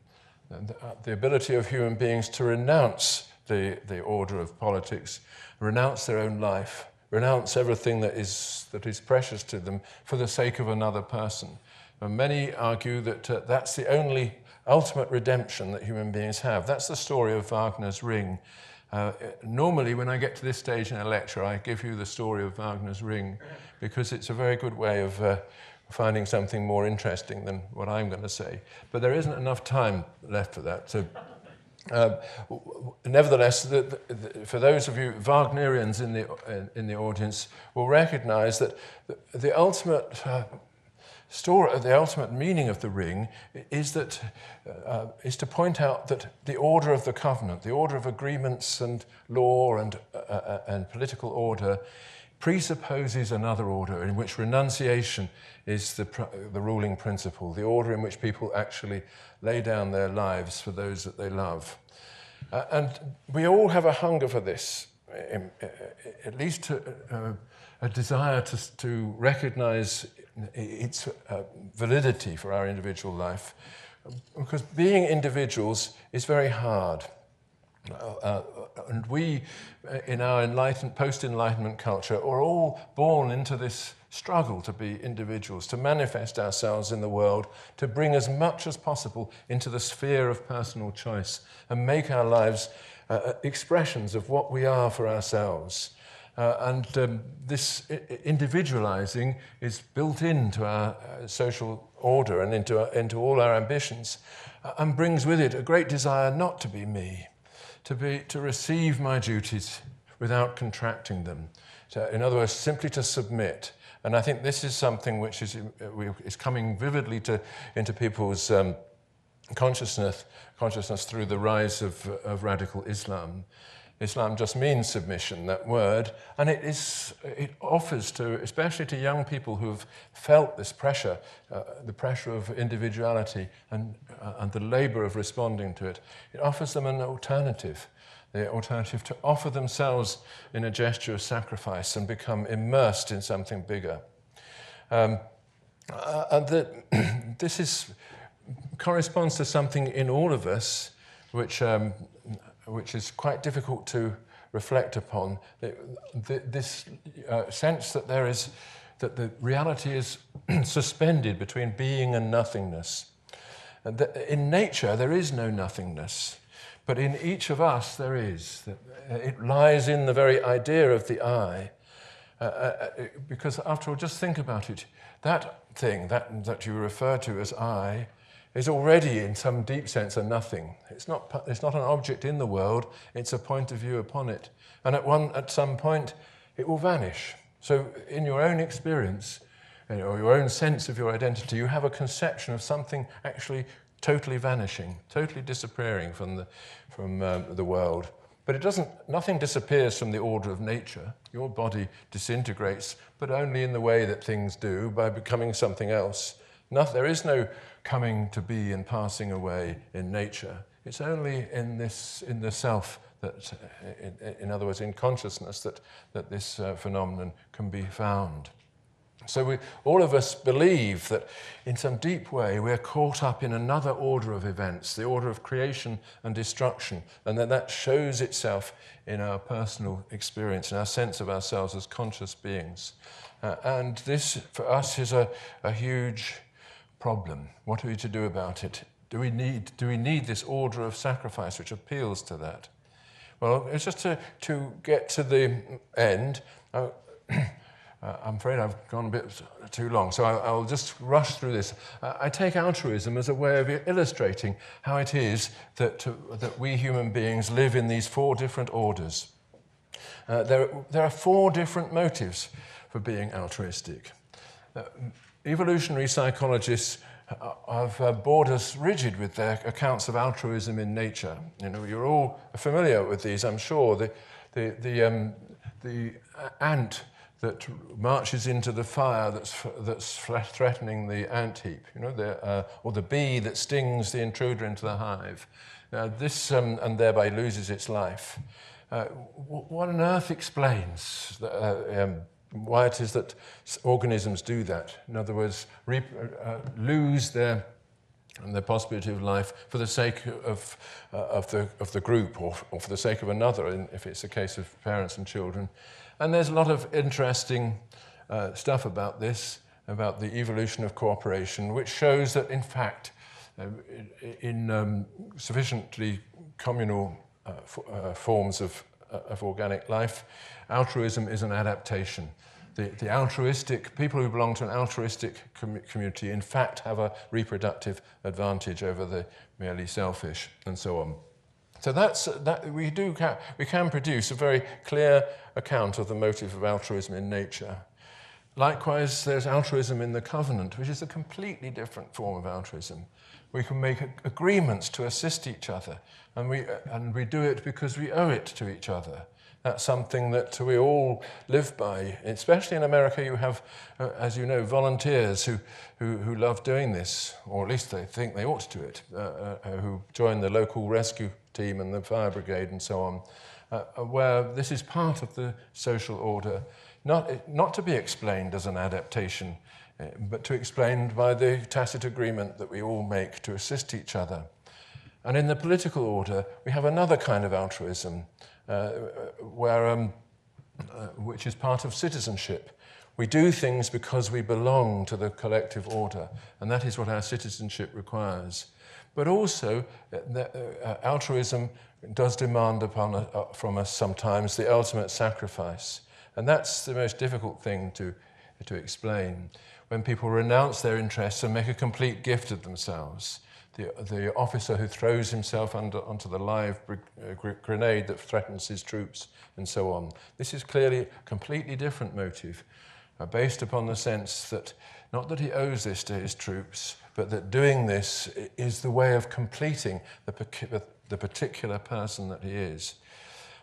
Speaker 2: the ability of human beings to renounce the order of politics, renounce their own life, renounce everything that is precious to them for the sake of another person, And many argue that that's the only ultimate redemption that human beings have. That's the story of Wagner's Ring. Normally, when I get to this stage in a lecture, I give you the story of Wagner's Ring, because it's a very good way of finding something more interesting than what I'm going to say. But there isn't enough time left for that. So, nevertheless, for those of you Wagnerians in the audience will recognize that the ultimate story, the ultimate meaning of the ring is to point out that the order of the covenant, the order of agreements and law and political order, presupposes another order in which renunciation is the ruling principle, the order in which people actually lay down their lives for those that they love. And we all have a hunger for this, at least a desire to recognize its validity for our individual life, because being individuals is very hard. And we, in our post-Enlightenment culture, are all born into this struggle to be individuals, to manifest ourselves in the world, to bring as much as possible into the sphere of personal choice and make our lives expressions of what we are for ourselves. This individualizing is built into our social order and into all our ambitions, and brings with it a great desire not to be me, to receive my duties without contracting them. In other words, simply to submit. And I think this is something which is coming vividly into people's consciousness through the rise of radical Islam. Islam just means submission, that word, and it offers to, especially to young people who've felt this pressure, the pressure of individuality and the labor of responding to it, it offers them an alternative, the alternative to offer themselves in a gesture of sacrifice and become immersed in something bigger. This corresponds to something in all of us which is quite difficult to reflect upon, this sense that that the reality is suspended between being and nothingness. And that in nature there is no nothingness, but in each of us there is. It lies in the very idea of the I, because after all, just think about it. That thing that you refer to as I is already, in some deep sense, a nothing. It's not an object in the world, it's a point of view upon it. And at some point, it will vanish. So in your own experience, or your own sense of your identity, you have a conception of something actually totally vanishing, totally disappearing from the world. But nothing disappears from the order of nature. Your body disintegrates, but only in the way that things do, by becoming something else. There is no coming to be and passing away in nature. It's only in the self that, in other words, in consciousness, that this phenomenon can be found. So all of us believe that in some deep way we're caught up in another order of events, the order of creation and destruction, and that shows itself in our personal experience, in our sense of ourselves as conscious beings. And this, for us, is a huge problem. What are we to do about it? Do we need this order of sacrifice which appeals to that? Well, it's just to get to the end. I'm afraid I've gone a bit too long, so I'll just rush through this. I take altruism as a way of illustrating how it is that we human beings live in these four different orders. There are four different motives for being altruistic. Evolutionary psychologists have bored us rigid with their accounts of altruism in nature. You know, you're all familiar with these, I'm sure. The ant that marches into the fire that's threatening the ant heap, you know, or the bee that stings the intruder into the hive. And thereby loses its life. What on earth explains why it is that organisms do that? In other words, lose their possibility of life for the sake of the group, or for the sake of another, if it's a case of parents and children. And there's a lot of interesting stuff about this. about the evolution of cooperation, which shows that, in fact, in sufficiently communal forms of organic life, altruism is an adaptation. The altruistic, people who belong to an altruistic community, in fact, have a reproductive advantage over the merely selfish, and so on. So we can produce a very clear account of the motive of altruism in nature. Likewise, there's altruism in the covenant, which is a completely different form of altruism. We can make agreements to assist each other, and we do it because we owe it to each other. That's something that we all live by. Especially in America, you have, as you know, volunteers who love doing this, or at least they think they ought to do it, who join the local rescue team and the fire brigade and so on, where this is part of the social order, not to be explained as an adaptation, but to explain by the tacit agreement that we all make to assist each other. And in the political order, we have another kind of altruism, which is part of citizenship. We do things because we belong to the collective order, and that is what our citizenship requires. But also, altruism does demand from us sometimes the ultimate sacrifice, and that's the most difficult thing to explain. When people renounce their interests and make a complete gift of themselves, the officer who throws himself onto the live grenade that threatens his troops, and so on. This is clearly a completely different motive, based upon the sense that, not that he owes this to his troops, but that doing this is the way of completing the particular person that he is.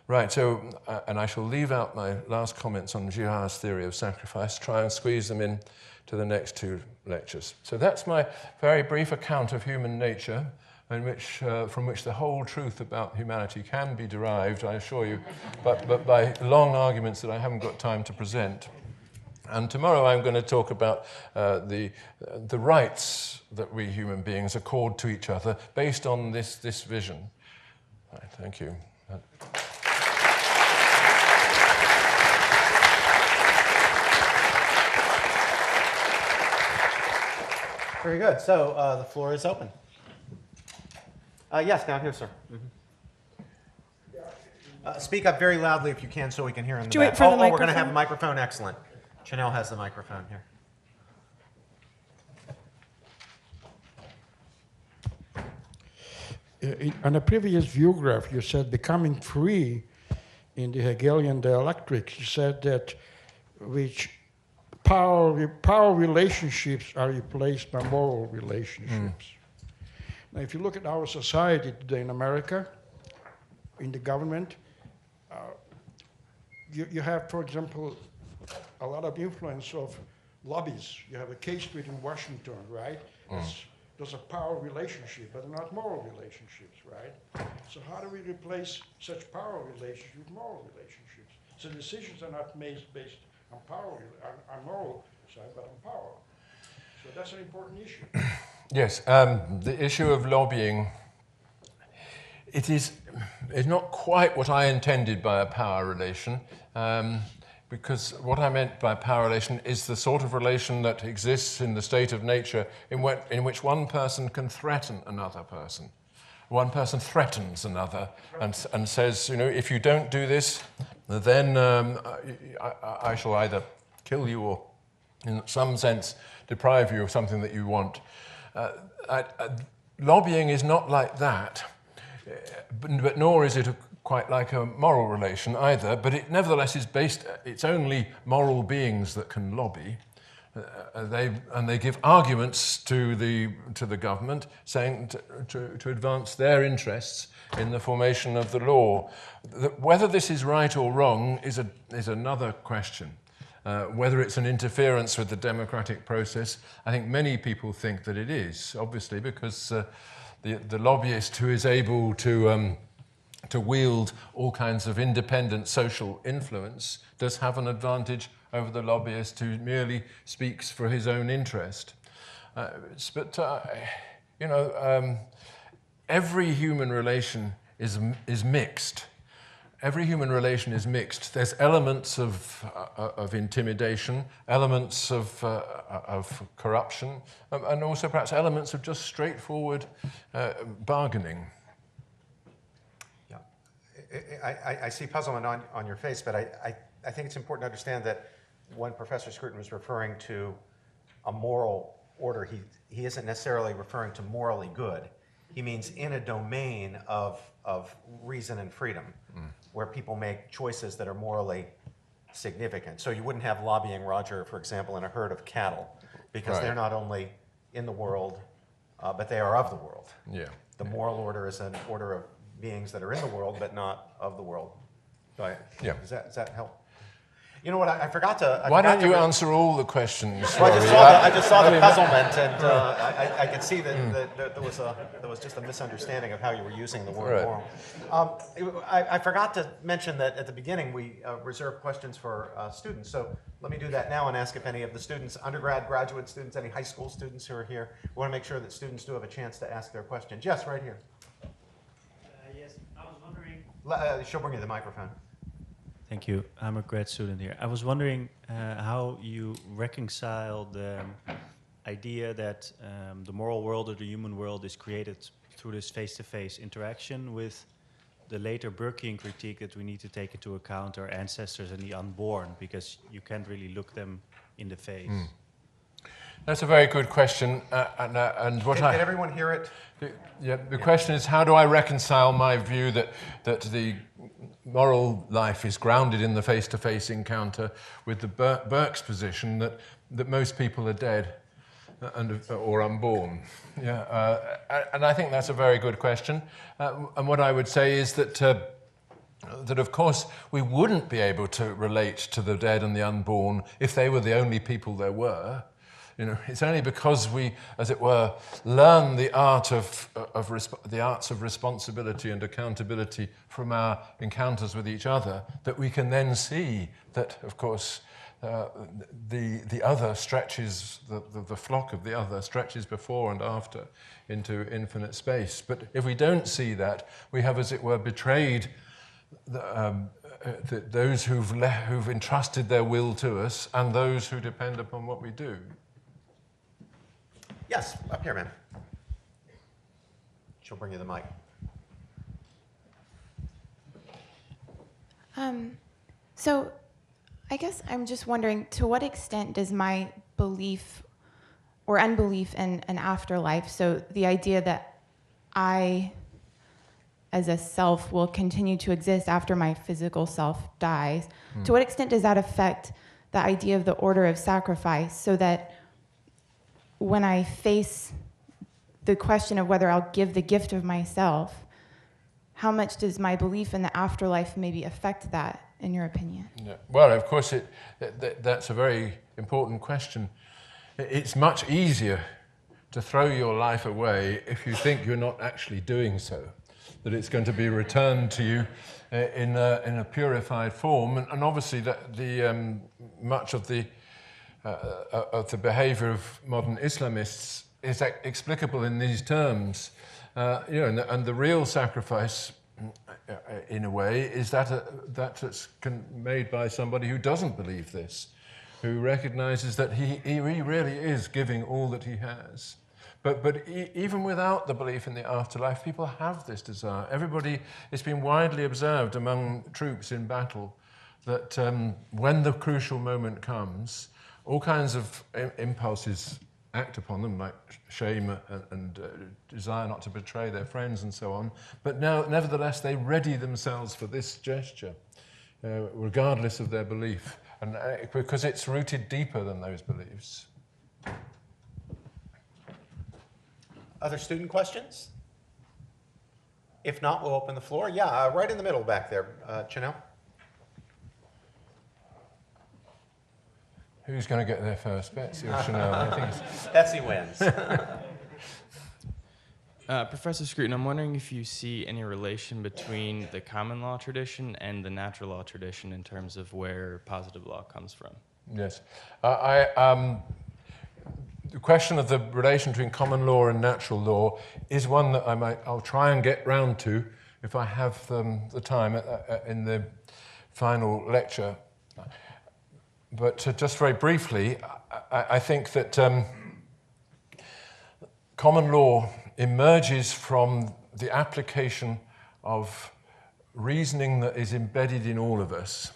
Speaker 2: Right, so, and I shall leave out my last comments on Girard's theory of sacrifice, try and squeeze them in to the next two lectures. So that's my very brief account of human nature, from which the whole truth about humanity can be derived, I assure you, but by long arguments that I haven't got time to present. And tomorrow I'm going to talk about the rights that we human beings accord to each other based on this vision. Right, thank you.
Speaker 1: Very good. So the floor is open. Yes, down here, sir. Mm-hmm. Speak up very loudly if you can so we can hear in the back.
Speaker 3: Wait for the microphone.
Speaker 1: We're going to have a microphone. Excellent. Chanel has the microphone
Speaker 4: here. On a previous view graph, you said becoming free in the Hegelian dialectics. You said that power relationships are replaced by moral relationships. Now, if you look at our society today in America, in the government, you have, for example, a lot of influence of lobbies. You have a K Street in Washington, right? Those are power relationships, but they're not moral relationships, right? So how do we replace such power relationships with moral relationships? So decisions are not made based on power, on moral side, but on power. So that's an important issue.
Speaker 2: Yes, the issue of lobbying, is not quite what I intended by a power relation, because what I meant by power relation is the sort of relation that exists in the state of nature in which one person can threaten another person. One person threatens another and says, you know, if you don't do this, then I shall either kill you or, in some sense, deprive you of something that you want. Lobbying is not like that, but nor is it quite like a moral relation either, but it nevertheless is based, it's only moral beings that can lobby. They give arguments to the government saying to advance their interests in the formation of the law. Whether this is right or wrong is another question. Whether it's an interference with the democratic process, I think many people think that it is, obviously, because the lobbyist who is able to wield all kinds of independent social influence does have an advantage over the lobbyist who merely speaks for his own interest. Every human relation is mixed. every human relation is mixed. There's elements of intimidation, elements of corruption, and also perhaps elements of just straightforward bargaining.
Speaker 1: Yeah, I see puzzlement on your face, but I think it's important to understand that when Professor Scruton was referring to a moral order, he isn't necessarily referring to morally good. He means in a domain of reason and freedom, where people make choices that are morally significant. So you wouldn't have lobbying Roger, for example, in a herd of cattle, because they're not only in the world, but they are of the world.
Speaker 2: Yeah.
Speaker 1: The moral order is an order of beings that are in the world, but not of the world.
Speaker 2: Yeah.
Speaker 1: Does that help? You know what? I forgot to.
Speaker 2: Why don't you answer all the questions?
Speaker 1: Well, I just saw the puzzlement, and I could see that there was just a misunderstanding of how you were using the word moral. I forgot to mention that at the beginning we reserved questions for students. So let me do that now and ask if any of the students, undergrad, graduate students, any high school students who are here, we want to make sure that students do have a chance to ask their questions. Yes, right here.
Speaker 3: Yes, I was wondering.
Speaker 1: She'll bring you the microphone.
Speaker 3: Thank you. I'm a grad student here. I was wondering how you reconcile the idea that the moral world or the human world is created through this face-to-face interaction with the later Burkean critique that we need to take into account our ancestors and the unborn, because you can't really look them in the face.
Speaker 2: That's a very good question, and what
Speaker 1: Did everyone hear it?
Speaker 2: The question is, how do I reconcile my view that the moral life is grounded in the face-to-face encounter with the Burke's position that most people are dead or unborn? And I think that's a very good question. And what I would say is that of course we wouldn't be able to relate to the dead and the unborn if they were the only people there were. You know, it's only because we, as it were, learn the art the arts of responsibility and accountability from our encounters with each other that we can then see that, of course, the other stretches, the flock of the other stretches before and after into infinite space. But if we don't see that, we have, as it were, betrayed those who've entrusted their will to us and those who depend upon what we do.
Speaker 1: Yes, up here, ma'am. She'll bring you the mic.
Speaker 5: So I guess I'm just wondering, to what extent does my belief or unbelief in an afterlife, so the idea that I as a self will continue to exist after my physical self dies, to what extent does that affect the idea of the order of sacrifice, so that when I face the question of whether I'll give the gift of myself, how much does my belief in the afterlife maybe affect that, in your opinion?
Speaker 2: Yeah. Well, of course, that's a very important question. It's much easier to throw your life away if you think you're not actually doing so, that it's going to be returned to you in a purified form. And obviously, much of the behavior of modern Islamists is explicable in these terms. And the real sacrifice, in a way, is that's made by somebody who doesn't believe this, who recognizes that he really is giving all that he has. But even without the belief in the afterlife, people have this desire. It's been widely observed among troops in battle that when the crucial moment comes, all kinds of impulses act upon them, like shame and desire not to betray their friends and so on. But now, nevertheless, they ready themselves for this gesture, regardless of their belief, and because it's rooted deeper than those beliefs.
Speaker 1: Other student questions? If not, we'll open the floor. Yeah, right in the middle back there, Chanel.
Speaker 2: Who's going to get there first, Betsy or Chanel? I think
Speaker 1: Betsy wins.
Speaker 6: Professor Scruton, I'm wondering if you see any relation between the common law tradition and the natural law tradition in terms of where positive law comes from.
Speaker 2: Yes. The question of the relation between common law and natural law is one that I'll try and get round to if I have the time in the final lecture. But just very briefly, I think that common law emerges from the application of reasoning that is embedded in all of us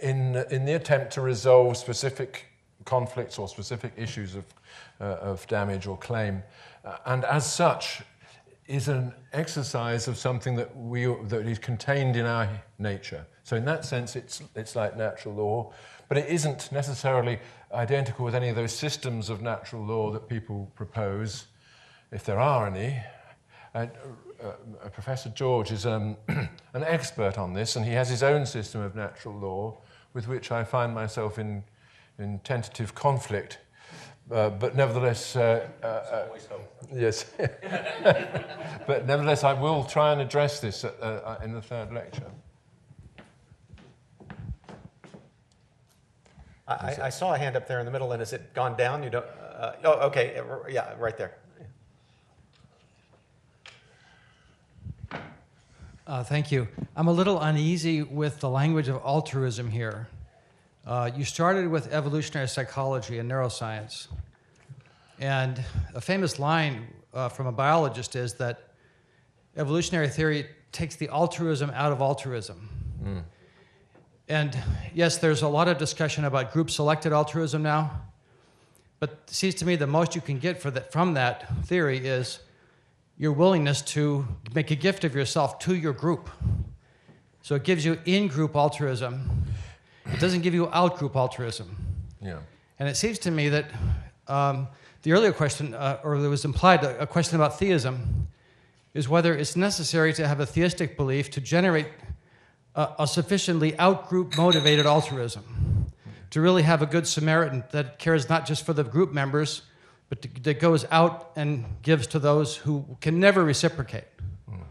Speaker 2: in the attempt to resolve specific conflicts or specific issues of damage or claim. And as such, is an exercise of something that is contained in our nature. So in that sense, it's like natural law, but it isn't necessarily identical with any of those systems of natural law that people propose, if there are any. Professor George is an expert on this, and he has his own system of natural law with which I find myself in tentative conflict. But nevertheless, yes. But nevertheless, I will try and address this in the third lecture.
Speaker 1: I saw a hand up there in the middle, and has it gone down? You don't? Oh, okay. Yeah, right there.
Speaker 7: Thank you. I'm a little uneasy with the language of altruism here. You started with evolutionary psychology and neuroscience. And a famous line from a biologist is that evolutionary theory takes the altruism out of altruism. Mm. And yes, there's a lot of discussion about group-selected altruism now. But it seems to me the most you can get from that theory is your willingness to make a gift of yourself to your group. So it gives you in-group altruism. It doesn't give you out-group altruism.
Speaker 2: Yeah.
Speaker 7: And it seems to me that the earlier question, or there was implied a question about theism, is whether it's necessary to have a theistic belief to generate a sufficiently out-group motivated altruism, to really have a good Samaritan that cares not just for the group members, but that goes out and gives to those who can never reciprocate. Mm.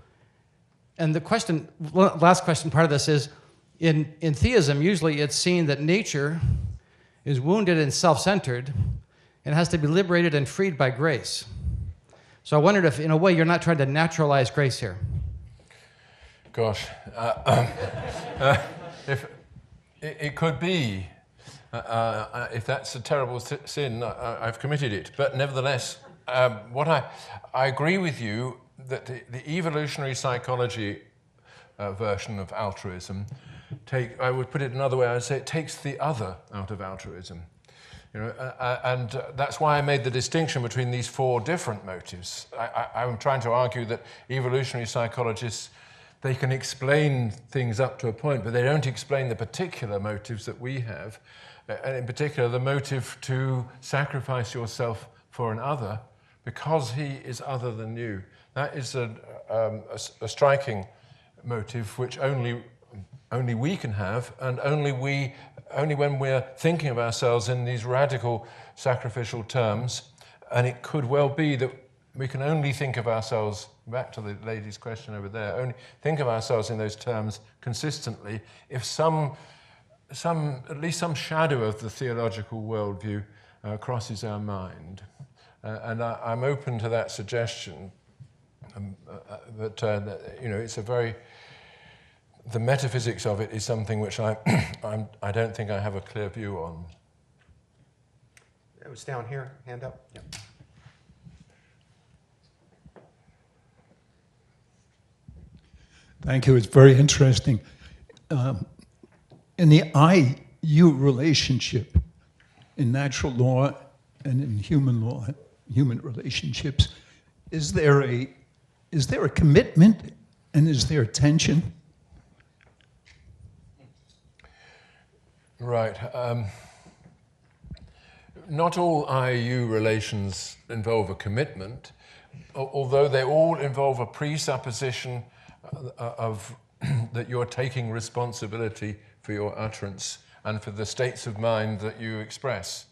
Speaker 7: And the question, last question part of this is, in theism, usually it's seen that nature is wounded and self-centered and has to be liberated and freed by grace. So I wondered if, in a way, you're not trying to naturalize grace here.
Speaker 2: Gosh, if it could be, if that's a terrible sin, I've committed it. But nevertheless, I agree with you that the evolutionary psychology version of altruism, I would put it another way, I would say it takes the other out of altruism. You know, and that's why I made the distinction between these four different motives. I'm trying to argue that evolutionary psychologists, they can explain things up to a point, but they don't explain the particular motives that we have, and in particular the motive to sacrifice yourself for an other because he is other than you. That is a striking motive which only we can have, and only when we're thinking of ourselves in these radical sacrificial terms. And it could well be that we can only think of ourselves, back to the lady's question over there, only think of ourselves in those terms consistently if at least some shadow of the theological worldview crosses our mind. And I'm open to that suggestion, but you know, it's a very... The metaphysics of it is something which I don't think I have a clear view on.
Speaker 1: It was down here, hand up. Yep.
Speaker 8: Thank you, it's very interesting. In the I-you relationship, in natural law and in human law, human relationships, is there a commitment and is there tension?
Speaker 2: Right. Not all I-you relations involve a commitment, although they all involve a presupposition of that you're taking responsibility for your utterance and for the states of mind that you express.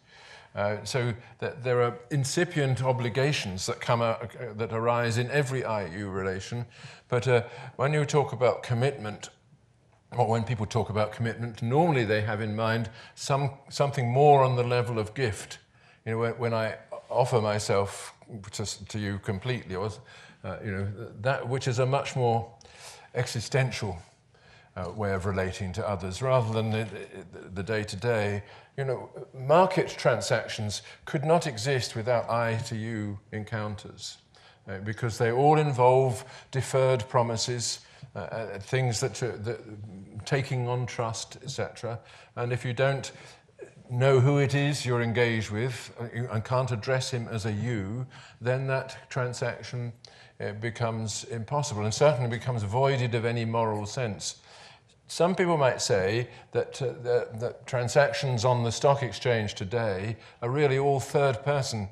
Speaker 2: So that there are incipient obligations that come out, that arise in every I-you relation. But when you talk about commitment, or when people talk about commitment, normally they have in mind something more on the level of gift. You know, when I offer myself to you completely, or that which is a much more existential way of relating to others, rather than the day-to-day. Market transactions could not exist without I-to-you encounters, because they all involve deferred promises, things that taking on trust, etc. And if you don't know who it is you're engaged with and can't address him as a you, then that transaction becomes impossible and certainly becomes voided of any moral sense. Some people might say that that transactions on the stock exchange today are really all third-person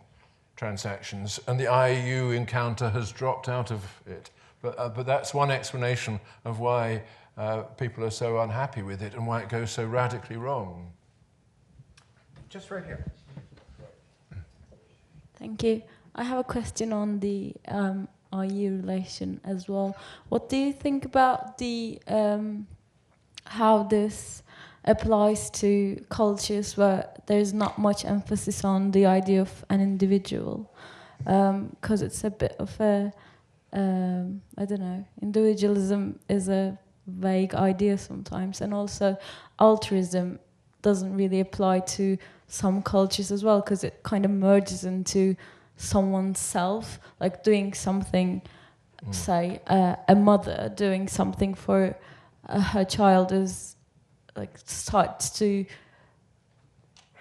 Speaker 2: transactions, and the I-you encounter has dropped out of it. But that's one explanation of why people are so unhappy with it and why it goes so radically wrong.
Speaker 1: Just right here.
Speaker 9: Thank you. I have a question on the I-you relation as well. What do you think about the how this applies to cultures where there's not much emphasis on the idea of an individual? Because it's a bit of a, I don't know, individualism is a vague idea sometimes, and also altruism doesn't really apply to some cultures as well, because it kind of merges into someone's self, like doing something, say, a mother doing something for her child is like starts to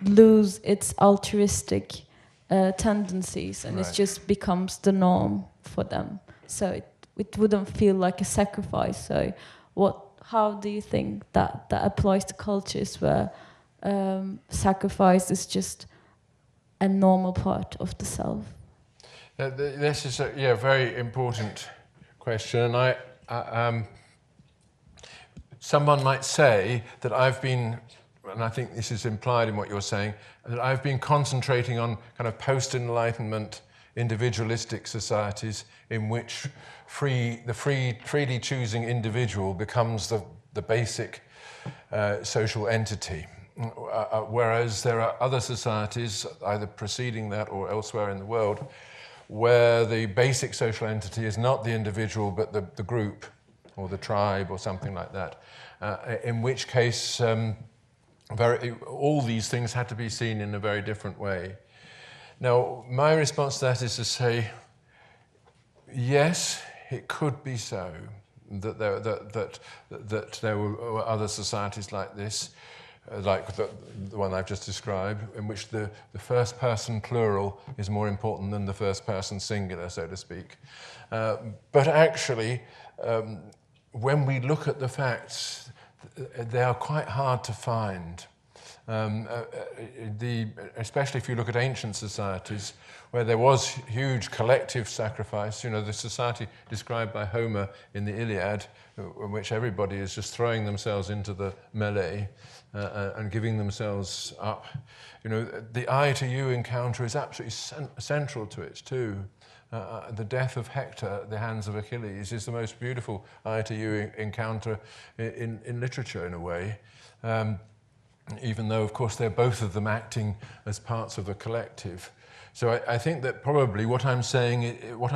Speaker 9: lose its altruistic tendencies, and it just becomes the norm for them. So it wouldn't feel like a sacrifice. So how do you think that applies to cultures where sacrifice is just a normal part of the self?
Speaker 2: This is a very important question, and someone might say that I've been, and I think this is implied in what you're saying, that I've been concentrating on kind of post-Enlightenment individualistic societies in which the freely choosing individual becomes the basic social entity. Whereas there are other societies, either preceding that or elsewhere in the world, where the basic social entity is not the individual but the group or the tribe or something like that, in which case all these things had to be seen in a very different way. Now, my response to that is to say, yes, it could be so, that there were other societies like this, like the one I've just described, in which the first person plural is more important than the first person singular, so to speak. But actually, when we look at the facts, they are quite hard to find. Especially if you look at ancient societies, where there was huge collective sacrifice, the society described by Homer in the Iliad, in which everybody is just throwing themselves into the melee and giving themselves up. The I-to-you encounter is absolutely central to it too. The death of Hector at the hands of Achilles is the most beautiful I-to-you encounter in literature, in a way. Even though, of course, they're both of them acting as parts of a collective. So I think that probably what I'm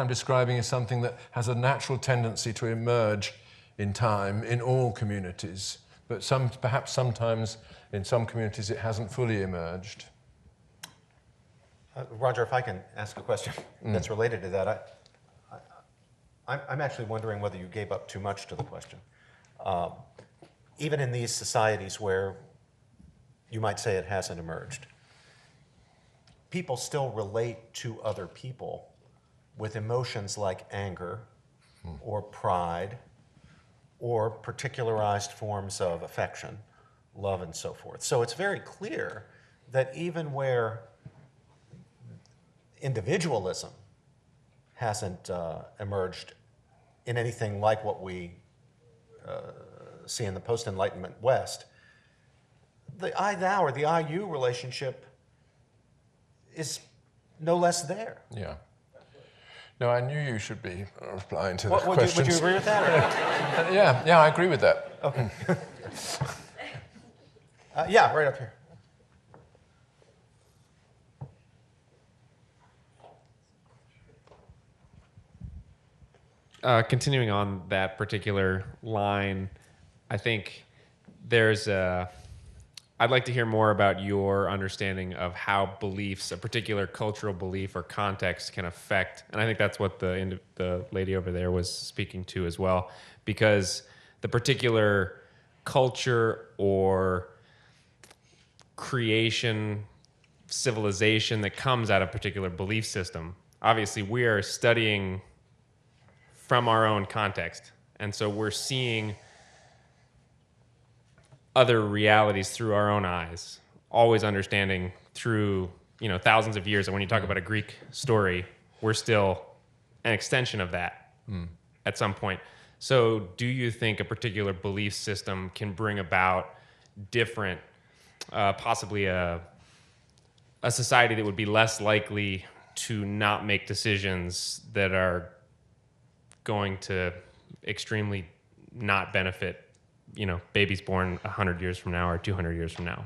Speaker 2: describing is something that has a natural tendency to emerge in time in all communities. But perhaps sometimes in some communities it hasn't fully emerged.
Speaker 1: Roger, if I can ask a question that's related to that, I'm actually wondering whether you gave up too much to the question. Even in these societies where you might say it hasn't emerged, people still relate to other people with emotions like anger or pride or particularized forms of affection, love, and so forth. So it's very clear that even where individualism hasn't emerged in anything like what we see in the post-Enlightenment West, the I-thou or the I-you relationship is no less there.
Speaker 2: Yeah. No, I knew you should be replying to the questions.
Speaker 1: Would you agree with that?
Speaker 2: Yeah, I agree with that.
Speaker 1: Okay. Yeah, right up here.
Speaker 10: continuing on that particular line, I think I'd like to hear more about your understanding of how beliefs, a particular cultural belief or context, can affect, and I think that's what the lady over there was speaking to as well, because the particular culture or creation, civilization that comes out of a particular belief system, obviously we are studying from our own context, and so we're seeing other realities through our own eyes, always understanding through thousands of years. And when you talk about a Greek story, we're still an extension of that at some point. So do you think a particular belief system can bring about different, possibly a society that would be less likely to not make decisions that are going to extremely not benefit babies born 100 years from now or 200 years from now,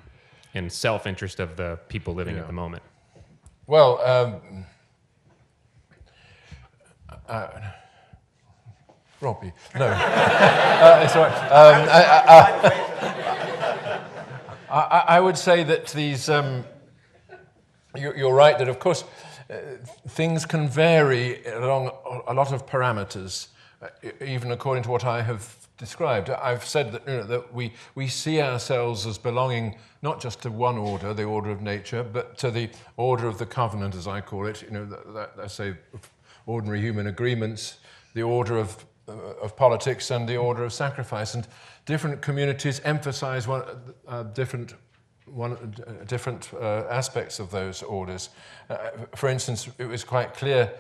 Speaker 10: in self-interest of the people living at the moment?
Speaker 2: Well, Robbie, no. Sorry. I would say that these. You're right that, of course, things can vary along a lot of parameters, even according to what I have described. I've said that, that we see ourselves as belonging not just to one order, the order of nature, but to the order of the covenant, as I call it. I say ordinary human agreements, the order of politics, and the order of sacrifice. And different communities emphasize different aspects of those orders. For instance, it was quite clear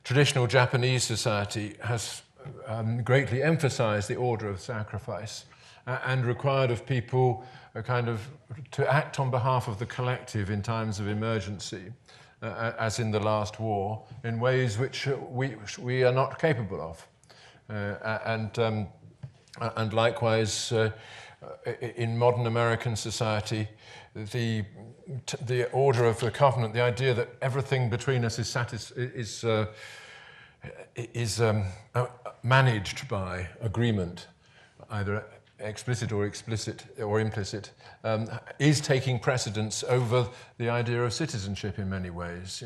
Speaker 2: traditional Japanese society has greatly emphasized the order of sacrifice and required of people to act on behalf of the collective in times of emergency, as in the last war, in ways which we are not capable of. And likewise, in modern American society, the order of the covenant, the idea that everything between us is managed by agreement, either explicit or explicit or implicit, is taking precedence over the idea of citizenship in many ways.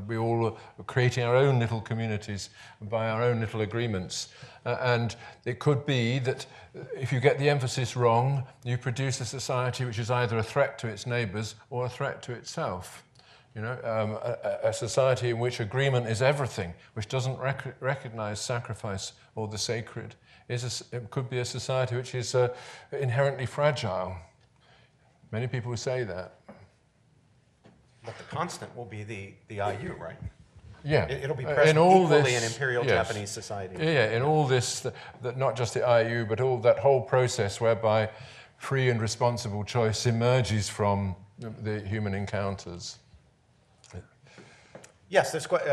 Speaker 2: We all are creating our own little communities by our own little agreements, and it could be that if you get the emphasis wrong, you produce a society which is either a threat to its neighbours or a threat to itself. A society in which agreement is everything, which doesn't recognize sacrifice or the sacred, it could be a society which is inherently fragile. Many people say that.
Speaker 1: But the constant will be the IU, right?
Speaker 2: Yeah.
Speaker 1: It'll be present equally in imperial Japanese society.
Speaker 2: Yeah, in all this, that not just the IU, but that whole process whereby free and responsible choice emerges from the human encounters.
Speaker 1: Yes, there's quite,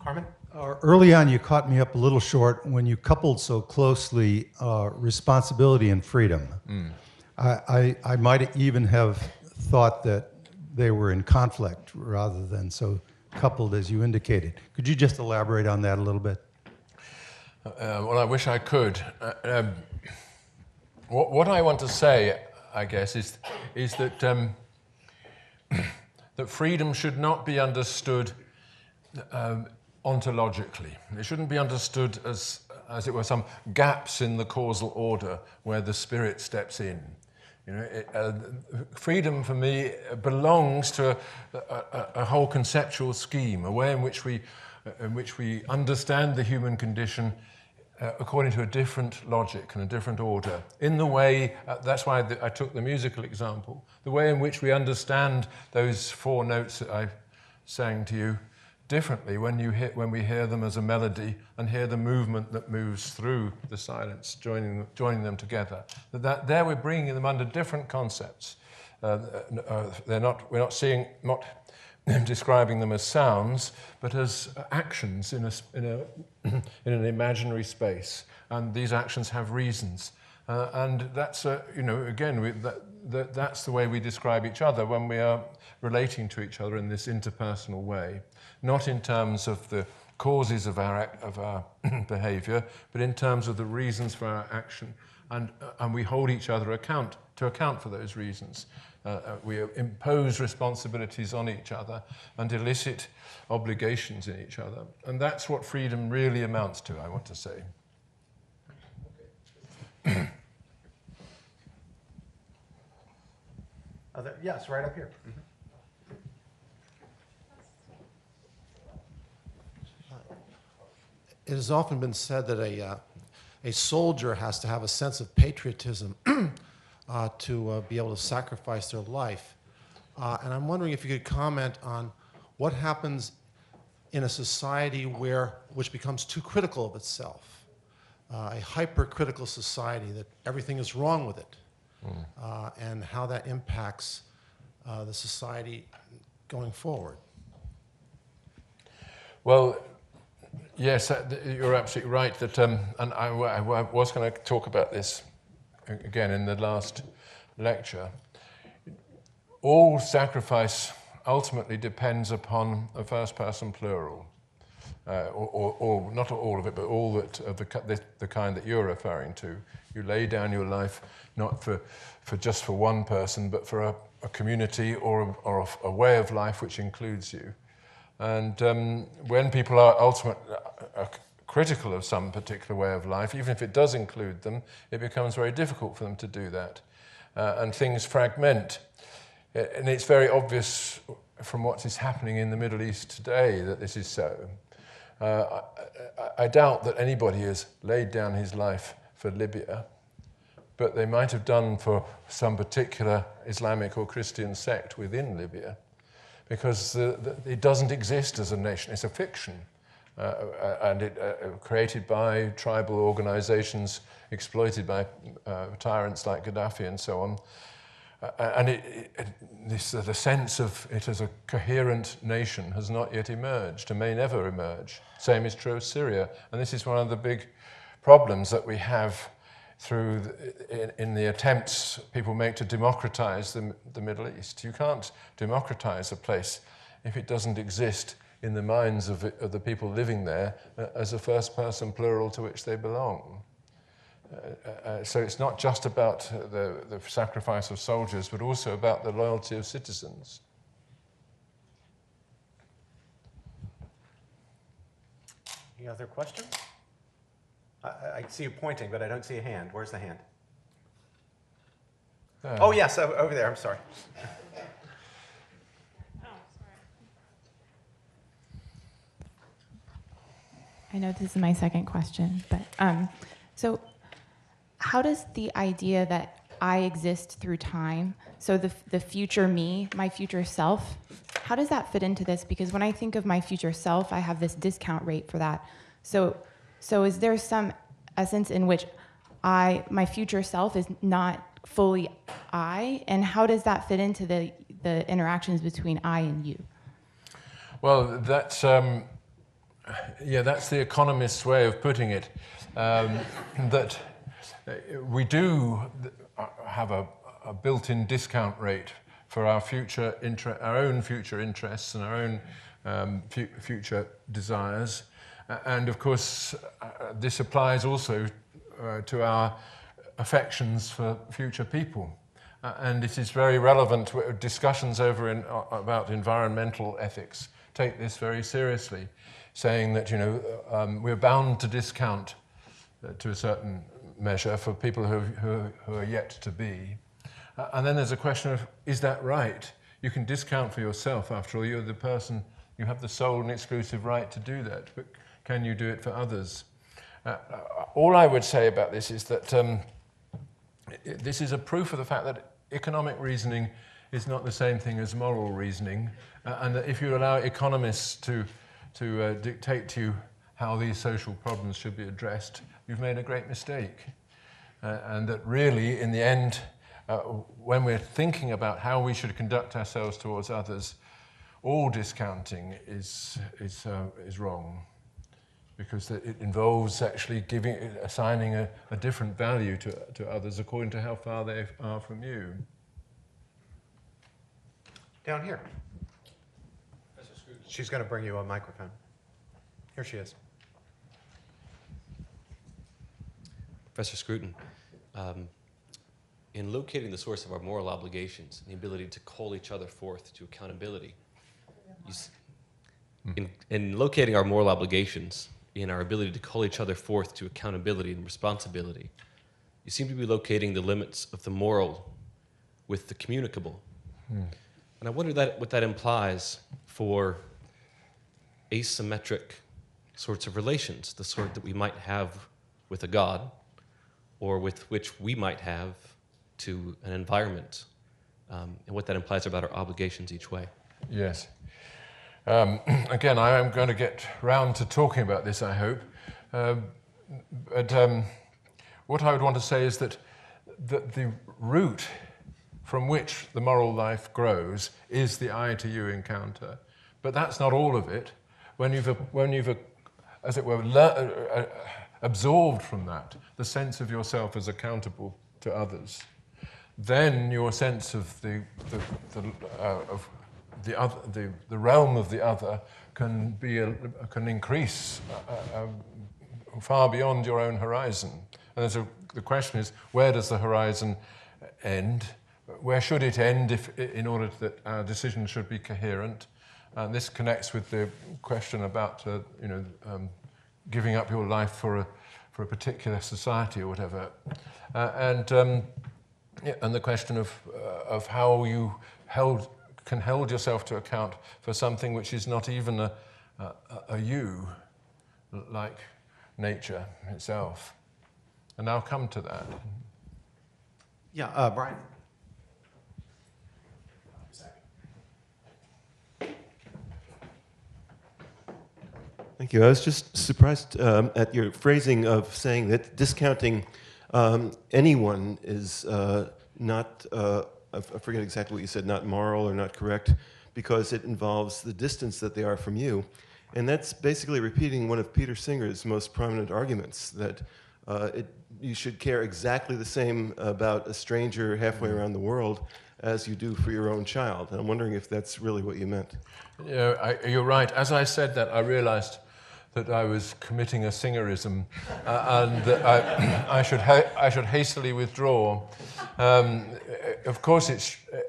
Speaker 1: Carmen?
Speaker 11: Early on, you caught me up a little short when you coupled so closely responsibility and freedom. I might even have thought that they were in conflict rather than so coupled as you indicated. Could you just elaborate on that a little bit?
Speaker 2: Well, I wish I could. What I want to say, I guess, is that that freedom should not be understood ontologically. It shouldn't be understood as it were some gaps in the causal order where the spirit steps in. Freedom for me belongs to a whole conceptual scheme, a way in which we understand the human condition according to a different logic and a different order. In the way, that's why I took the musical example, the way in which we understand those 4 notes that I sang to you differently when we hear them as a melody and hear the movement that moves through the silence, joining them together. There we're bringing them under different concepts. We're not describing them as sounds, but as actions in an imaginary space, and these actions have reasons. And that's again, that's the way we describe each other when we are relating to each other in this interpersonal way, not in terms of the causes of our behavior, but in terms of the reasons for our action, and we hold each other to account for those reasons. We impose responsibilities on each other and elicit obligations in each other, and that's what freedom really amounts to, I want to say.
Speaker 1: Yes, right up here.
Speaker 12: It has often been said that a soldier has to have a sense of patriotism to be able to sacrifice their life. And I'm wondering if you could comment on what happens in a society which becomes too critical of itself, a hypercritical society that everything is wrong with it, and how that impacts the society going forward.
Speaker 2: Well, yes, you're absolutely right. That, and I was going to talk about this again in the last lecture. All sacrifice ultimately depends upon a first-person plural, or not all of it, but all of the kind that you're referring to. You lay down your life not for just for one person, but for a community or a way of life which includes you. And when people are ultimately critical of some particular way of life, even if it does include them, it becomes very difficult for them to do that. And things fragment. And it's very obvious from what is happening in the Middle East today that this is so. I doubt that anybody has laid down his life for Libya, but they might have done for some particular Islamic or Christian sect within Libya, because it doesn't exist as a nation. It's a fiction, and created by tribal organizations, exploited by tyrants like Gaddafi and so on. And the sense of it as a coherent nation has not yet emerged and may never emerge. Same is true of Syria. And this is one of the big problems that we have in the attempts people make to democratize the Middle East. You can't democratize a place if it doesn't exist in the minds of the people living there as a first-person plural to which they belong. So it's not just about the sacrifice of soldiers, but also about the loyalty of citizens.
Speaker 1: Any other questions? I see you pointing, but I don't see a hand. Where's the hand? Oh, yes, over there. I'm sorry.
Speaker 5: I know this is my second question, but so how does the idea that I exist through time, so the future me, my future self, how does that fit into this? Because when I think of my future self, I have this discount rate for that. So is there some essence in which my future self is not fully I, and how does that fit into the interactions between I and you?
Speaker 2: Well, that's the economist's way of putting it. That we do have a built-in discount rate for our own future interests and our own future desires. And of course, this applies also to our affections for future people. And it is very relevant. Discussions about environmental ethics take this very seriously, saying that we're bound to discount to a certain measure for people who are yet to be. And then there's a question of, is that right? You can discount for yourself. After all, you're the person, you have the sole and exclusive right to do that. But can you do it for others? All I would say about this is that this is a proof of the fact that economic reasoning is not the same thing as moral reasoning, and that if you allow economists to dictate to you how these social problems should be addressed, you've made a great mistake. And that really, in the end, when we're thinking about how we should conduct ourselves towards others, all discounting is wrong, because it involves actually assigning a different value to others according to how far they are from you.
Speaker 13: Down here. She's going to bring you a microphone. Here she is.
Speaker 14: Professor Scruton, in locating the source of our moral obligations, the ability to call each other forth to accountability, in locating our moral obligations, in our ability to call each other forth to accountability and responsibility, you seem to be locating the limits of the moral with the communicable. And I wonder what that implies for asymmetric sorts of relations, the sort that we might have with a God, or with which we might have to an environment, and what that implies about our obligations each way.
Speaker 2: Yes. Again, I am going to get round to talking about this, I hope. But what I would want to say is that the root from which the moral life grows is the I to you encounter. But that's not all of it. When you've as it were, absorbed from that, the sense of yourself as accountable to others, then your sense of the realm of the other can increase far beyond your own horizon. And the question is, where does the horizon end? Where should it end in order that our decisions should be coherent? And this connects with the question about giving up your life for a particular society or whatever, and the question of how you can hold yourself to account for something which is not even a you, like nature itself. And I'll come to that.
Speaker 13: Yeah, Brian.
Speaker 15: Thank you. I was just surprised at your phrasing of saying that discounting anyone is not, I forget exactly what you said, not moral or not correct, because it involves the distance that they are from you. And that's basically repeating one of Peter Singer's most prominent arguments, that you should care exactly the same about a stranger halfway around the world as you do for your own child. And I'm wondering if that's really what you meant.
Speaker 2: Yeah, you're right. As I said that, I realized that I was committing a Singerism, and that I should hastily withdraw. Of course,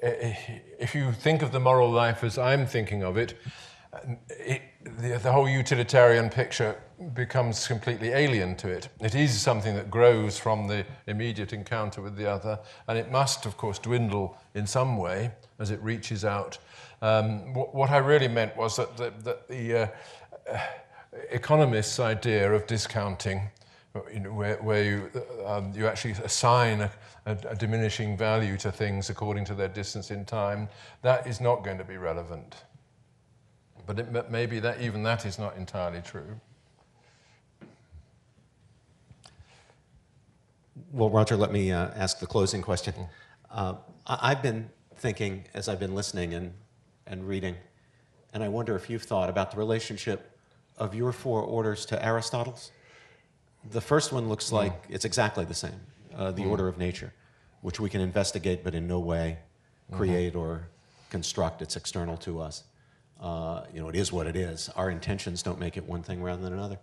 Speaker 2: if you think of the moral life as I'm thinking of it, the whole utilitarian picture becomes completely alien to it. It is something that grows from the immediate encounter with the other, and it must, of course, dwindle in some way as it reaches out. What I really meant was that the economist's idea of discounting, where you actually assign a diminishing value to things according to their distance in time, that is not going to be relevant. But maybe even that is not entirely true.
Speaker 1: Well, Roger, let me ask the closing question. I've been thinking, as I've been listening and reading, and I wonder if you've thought about the relationship of your four orders to Aristotle's. The first one looks like it's exactly the same, the order of nature, which we can investigate but in no way create or construct. It's external to us. It is what it is. Our intentions don't make it one thing rather than another.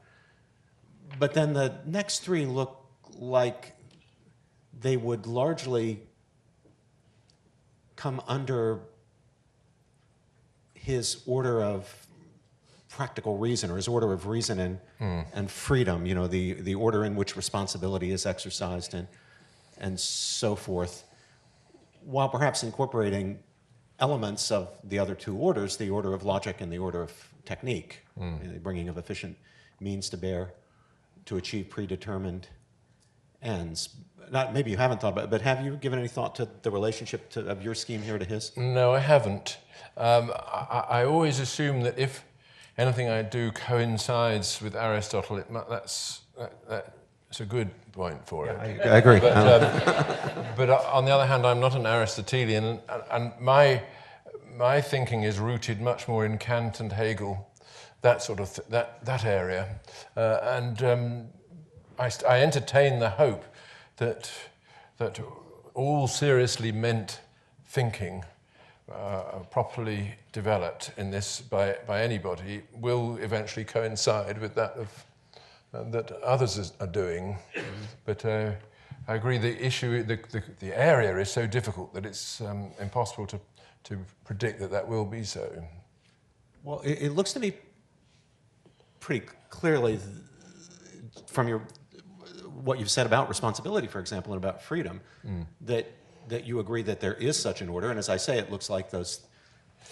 Speaker 1: But then the next three look like they would largely come under his order of practical reason, or his order of reason and freedom, the order in which responsibility is exercised and so forth, while perhaps incorporating elements of the other two orders, the order of logic and the order of technique, the bringing of efficient means to bear to achieve predetermined ends. Maybe you haven't thought about it, but have you given any thought to the relationship of your scheme here to his?
Speaker 2: No, I haven't. I always assume that if anything I do coincides with Aristotle, that's a good point for it.
Speaker 1: I agree.
Speaker 2: But on the other hand, I'm not an Aristotelian, and my thinking is rooted much more in Kant and Hegel, that sort of that area, and I entertain the hope that all seriously meant thinking properly developed in this by anybody will eventually coincide with that of that others are doing. But I agree the issue, the area is so difficult that it's impossible to predict that will be so.
Speaker 1: Well, it looks to me pretty clearly from what you've said about responsibility, for example, and about freedom, that you agree that there is such an order. And as I say, it looks like those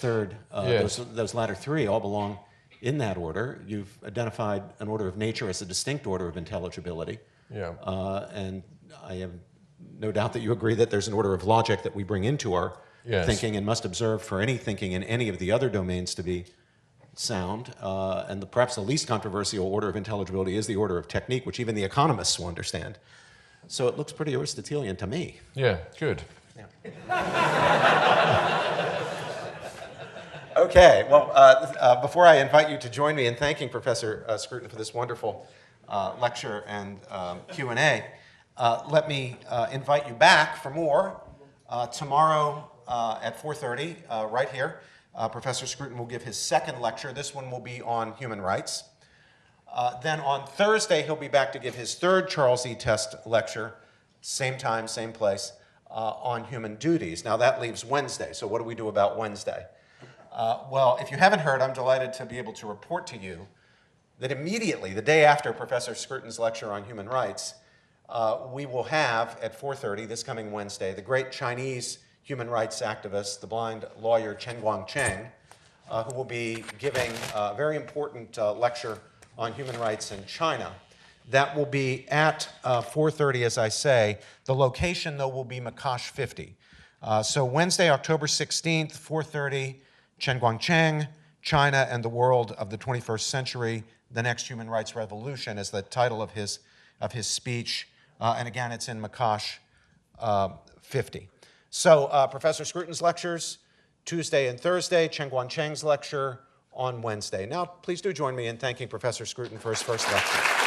Speaker 1: latter three all belong in that order. You've identified an order of nature as a distinct order of intelligibility.
Speaker 2: Yeah.
Speaker 1: And I have no doubt that you agree that there's an order of logic that we bring into our thinking and must observe for any thinking in any of the other domains to be sound. And perhaps the least controversial order of intelligibility is the order of technique, which even the economists will understand. So it looks pretty Aristotelian to me.
Speaker 2: Yeah, good.
Speaker 1: Okay, well, before I invite you to join me in thanking Professor Scruton for this wonderful lecture and Q&A, let me invite you back for more. Tomorrow at 4:30, right here, Professor Scruton will give his second lecture. This one will be on human rights. Then on Thursday, he'll be back to give his third Charles E. Test lecture, same time, same place, on human duties. Now that leaves Wednesday, so what do we do about Wednesday? Well, if you haven't heard, I'm delighted to be able to report to you that immediately, the day after Professor Scruton's lecture on human rights, we will have, at 4:30 this coming Wednesday, the great Chinese human rights activist, the blind lawyer Chen Guangcheng, who will be giving a very important lecture on human rights in China. That will be at 4:30, as I say. The location, though, will be Makash 50. So Wednesday, October 16th, 4:30, Chen Guangcheng, China and the World of the 21st Century, the Next Human Rights Revolution is the title of his speech. And again, it's in Makash 50. So Professor Scruton's lectures, Tuesday and Thursday, Chen Guangcheng's lecture on Wednesday. Now, please do join me in thanking Professor Scruton for his first lecture.